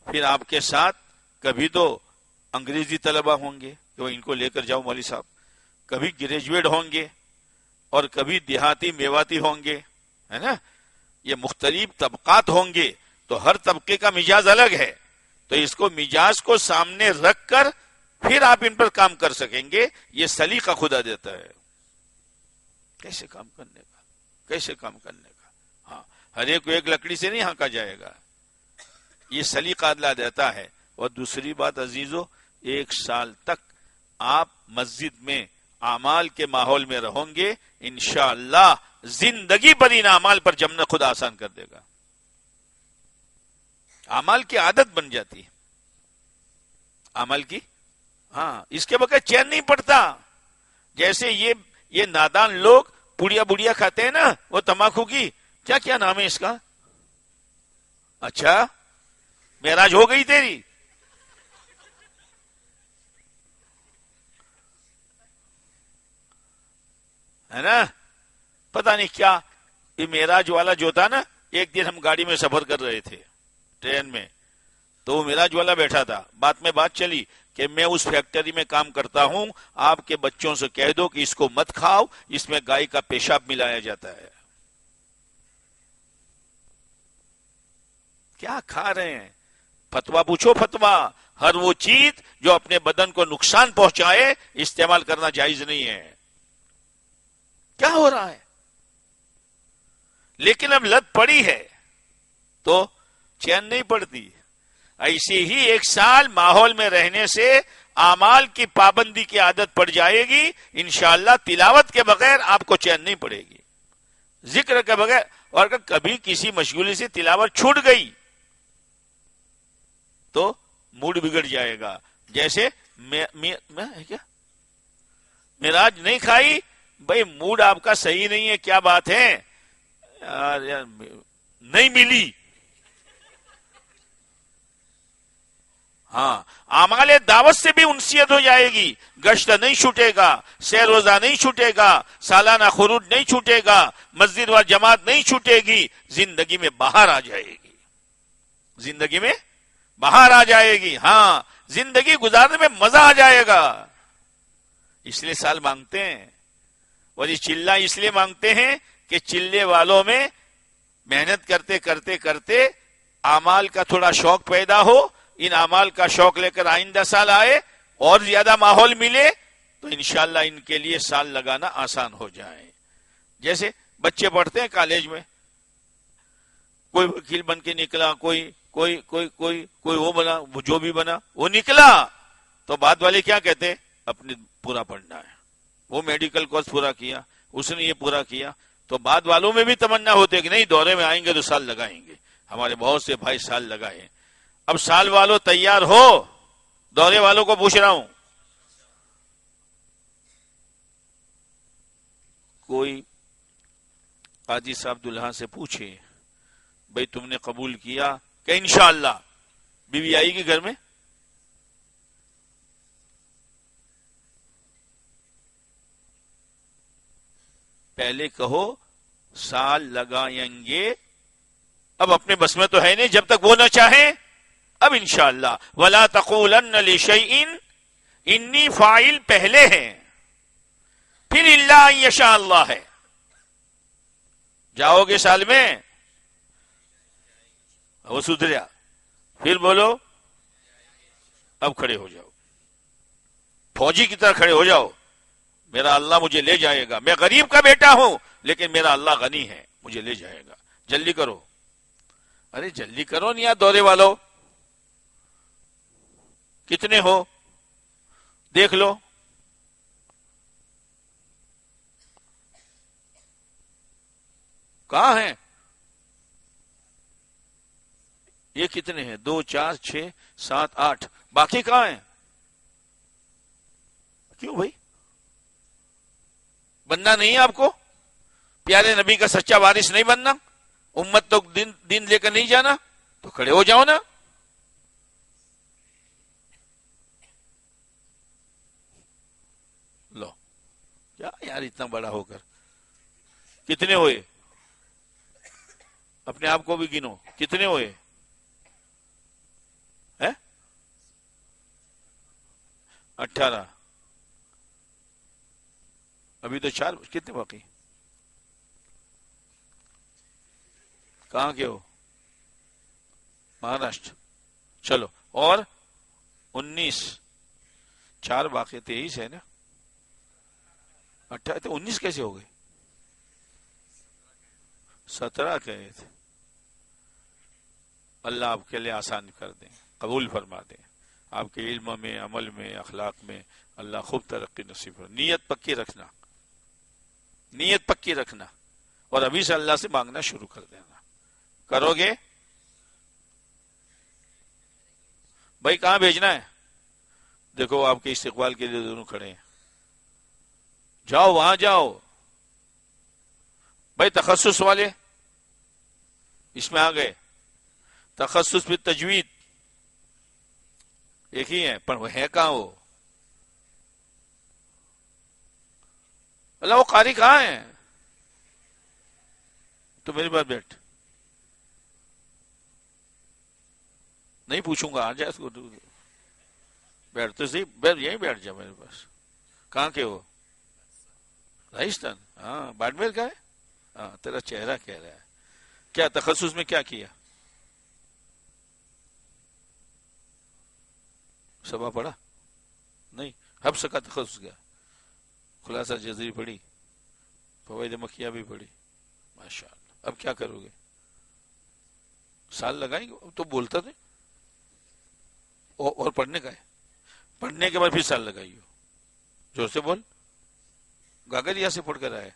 پھر آپ کے ساتھ کبھی تو انگریزی طلبہ ہوں گے تو ان کو لے کر جاؤ مولوی صاحب, کبھی گریجویٹ ہوں گے اور کبھی دیہاتی میواتی ہوں گے, ہے نا. یہ مختلف طبقات ہوں گے تو ہر طبقے کا مزاج الگ ہے. تو اس کو مزاج کو سامنے رکھ کر پھر آپ ان پر کام کر سکیں گے. یہ سلیقہ خدا دیتا ہے کیسے کام کرنے کا, کیسے کام کرنے کا. ہاں ہر ایک کو ایک لکڑی سے نہیں ہانکا جائے گا. یہ سلیقہ اللہ دیتا ہے. اور دوسری بات عزیزو, 1 سال تک آپ مسجد میں اعمال کے ماحول میں رہوں گے, انشاءاللہ زندگی پر ان اعمال پر جمنا خدا آسان کر دے گا. اعمال کی عادت بن جاتی ہے. عمل کی, ہاں اس کے بغیر چین نہیں پڑتا. جیسے یہ نادان لوگ بڑیا کھاتے ہیں نا, وہ تمباکو کی کیا نام ہے اس کا. اچھا معراج ہو گئی تیری. ہے نا, پتہ نہیں کیا. یہ معراج والا جو تھا نا, ایک دن ہم گاڑی میں سفر کر رہے تھے ٹرین میں, تو وہ معراج والا بیٹھا تھا. بات میں بات چلی کہ میں اس فیکٹری میں کام کرتا ہوں, آپ کے بچوں سے کہہ دو کہ اس کو مت کھاؤ, اس میں گائے کا پیشاب ملایا جاتا ہے. کیا کھا رہے ہیں؟ فتوا پوچھو فتوا. ہر وہ چیز جو اپنے بدن کو نقصان پہنچائے استعمال کرنا جائز نہیں ہے. کیا ہو رہا ہے؟ لیکن اب لت پڑی ہے تو چین نہیں پڑتی. ایسے ہی 1 سال ماحول میں رہنے سے اعمال کی پابندی کی عادت پڑ جائے گی. انشاءاللہ تلاوت کے بغیر آپ کو چین نہیں پڑے گی, ذکر کے بغیر. اور اگر کبھی کسی مشغولی سے تلاوت چھوٹ گئی تو موڈ بگڑ جائے گا. جیسے کیا معراج نہیں کھائی, بھائی موڈ آپ کا صحیح نہیں ہے, کیا بات ہے یار نہیں ملی. ہاں اعمال دعوت سے بھی انسیت ہو جائے گی. گشت نہیں چھوٹے گا, سیر روزہ نہیں چھوٹے گا, سالانہ خروج نہیں چھوٹے گا, مسجد و جماعت نہیں چھوٹے گی. زندگی میں باہر آ جائے گی, زندگی میں باہر آ جائے گی. ہاں زندگی گزارنے میں مزہ آ جائے گا. اس لیے سال مانگتے ہیں, اور یہ چلہ اس لیے مانگتے ہیں کہ چلے والوں میں محنت کرتے کرتے کرتے اعمال کا تھوڑا شوق پیدا ہو. ان اعمال کا شوق لے کر آئندہ سال آئے اور زیادہ ماحول ملے تو انشاءاللہ ان کے لیے سال لگانا آسان ہو جائے. جیسے بچے پڑھتے ہیں کالج میں, کوئی وکیل بن کے نکلا, کوئی وہ بنا, جو بھی بنا وہ نکلا, تو بعد والے کیا کہتے, اپنے پورا پڑھنا ہے. وہ میڈیکل کورس پورا کیا، اس نے یہ پورا کیا، تو بعد والوں میں بھی تمنا ہوتی ہے کہ نہیں دورے میں آئیں گے تو سال لگائیں گے. ہمارے بہت سے بھائی سال لگائے. اب سال والوں تیار ہو، دورے والوں کو پوچھ رہا ہوں. کوئی قاضی صاحب دلہا سے پوچھے بھئی تم نے قبول کیا کہ انشاءاللہ بیوی آئی گی گھر میں؟ پہلے کہو سال لگائیں گے. اب اپنے بس میں تو ہے نہیں، جب تک وہ نہ چاہیں. اب انشاءاللہ وَلَا تَقُولَنَّ لِشَيْءٍ انی فاعل پہلے ہیں، پھر اِلَّا أَن يَشَاءَ اللہ ہے. جاؤ گے سال میں، وہ سدھریا، پھر بولو اب کھڑے ہو جاؤ، فوجی کی طرح کھڑے ہو جاؤ. میرا اللہ مجھے لے جائے گا، میں غریب کا بیٹا ہوں لیکن میرا اللہ غنی ہے، مجھے لے جائے گا. جلدی کرو. ارے جلدی کرو نہیں یار دورے والو، کتنے ہو دیکھ لو. کہاں ہیں یہ؟ کتنے ہیں؟ 2 4 6 7 8. باقی کہاں ہیں؟ کیوں بھائی بننا نہیں ہے آپ کو؟ پیارے نبی کا سچا وارث نہیں بننا؟ امت تو دین لے کر نہیں جانا؟ تو کھڑے ہو جاؤ نا. لو کیا یار اتنا بڑا ہو کر. کتنے ہوئے؟ اپنے آپ کو بھی گنو. کتنے ہوئے؟ 18. ابھی تو 4. کتنے باقی؟ کہاں کے ہو؟ مہاراشٹر. چلو اور 19. 4 باقی. 23 ہے نا. 18 تو 19 کیسے ہو گئے؟ 17 کہے تھے. اللہ آپ کے لیے آسان کر دیں، قبول فرما دیں. آپ کے علم میں، عمل میں، اخلاق میں اللہ خوب ترقی نصیب کرے. نیت پکی رکھنا، نیت پکی رکھنا، اور ابھی سے اللہ سے مانگنا شروع کر دینا. کرو گے بھائی؟ کہاں بھیجنا ہے؟ دیکھو آپ کے استقبال کے لیے دونوں کھڑے ہیں. جاؤ وہاں جاؤ. بھائی تخصص والے اس میں آ گئے. تخصص پہ تجوید ایک ہی ہے، پر وہ ہے کہاں وہ؟ اللہ وہ قاری کہاں ہے؟ تو میری بات بیٹھ، نہیں پوچھوں گا، آ جائے اس کو. بیٹھ تو صحیح، بیٹھ یہیں بیٹھ جا میرے پاس. کہاں کے ہو؟ راجستھان. ہاں باڑمیر کا ہے. ہاں تیرا چہرہ کہہ رہا ہے. کیا تخصص میں کیا کیا؟ سبا پڑھا نہیں؟ حفظ کا تخصص کیا؟ خلاصہ جزری پڑھی، فوائد مکیہ بھی پڑھی. ماشاءاللہ. اب کیا کرو گے؟ سال لگائیں گے؟ تو بولتا تھے اور پڑھنے کا ہے. پڑھنے کے بعد پھر سال لگائیے. زور سے بول. گاگریا سے پڑھ کر آئے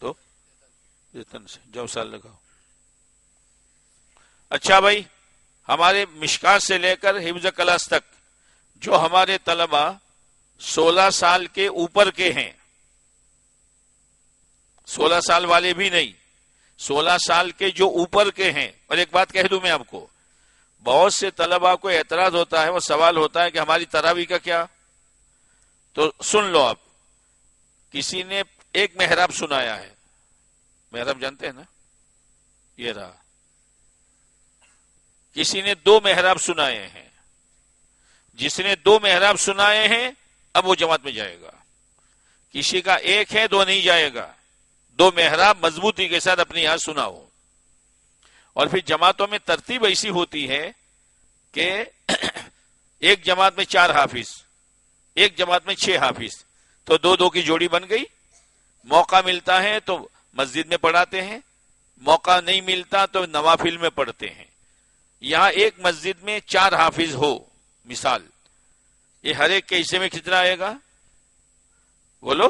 تو جتن سے جاؤ سال لگاؤ. اچھا بھائی، ہمارے مشکات سے لے کر حفظ کلاس تک جو ہمارے طلبہ 16 سال کے اوپر کے ہیں، 16 سال والے بھی نہیں، 16 سال کے جو اوپر کے ہیں. اور ایک بات کہہ دوں میں آپ کو، بہت سے طلبہ کو اعتراض ہوتا ہے، وہ سوال ہوتا ہے کہ ہماری تراویح کا کیا؟ تو سن لو آپ. کسی نے ایک محراب سنایا ہے. محراب جانتے ہیں نا؟ یہ رہا. کسی نے 2 محراب سنائے ہیں. جس نے 2 محراب سنائے ہیں اب وہ جماعت میں جائے گا. کسی کا 1 ہے 2 نہیں جائے گا. 2 محراب مضبوطی کے ساتھ اپنی یاد سناؤ. اور پھر جماعتوں میں ترتیب ایسی ہوتی ہے کہ ایک جماعت میں 4 حافظ، ایک جماعت میں 6 حافظ، تو 2 کی جوڑی بن گئی. موقع ملتا ہے تو مسجد میں پڑھاتے ہیں، موقع نہیں ملتا تو نوافل میں پڑھتے ہیں. یہاں ایک مسجد میں 4 حافظ ہو مثال، یہ ہر ایک کے حصے میں کتنا آئے گا؟ بولو.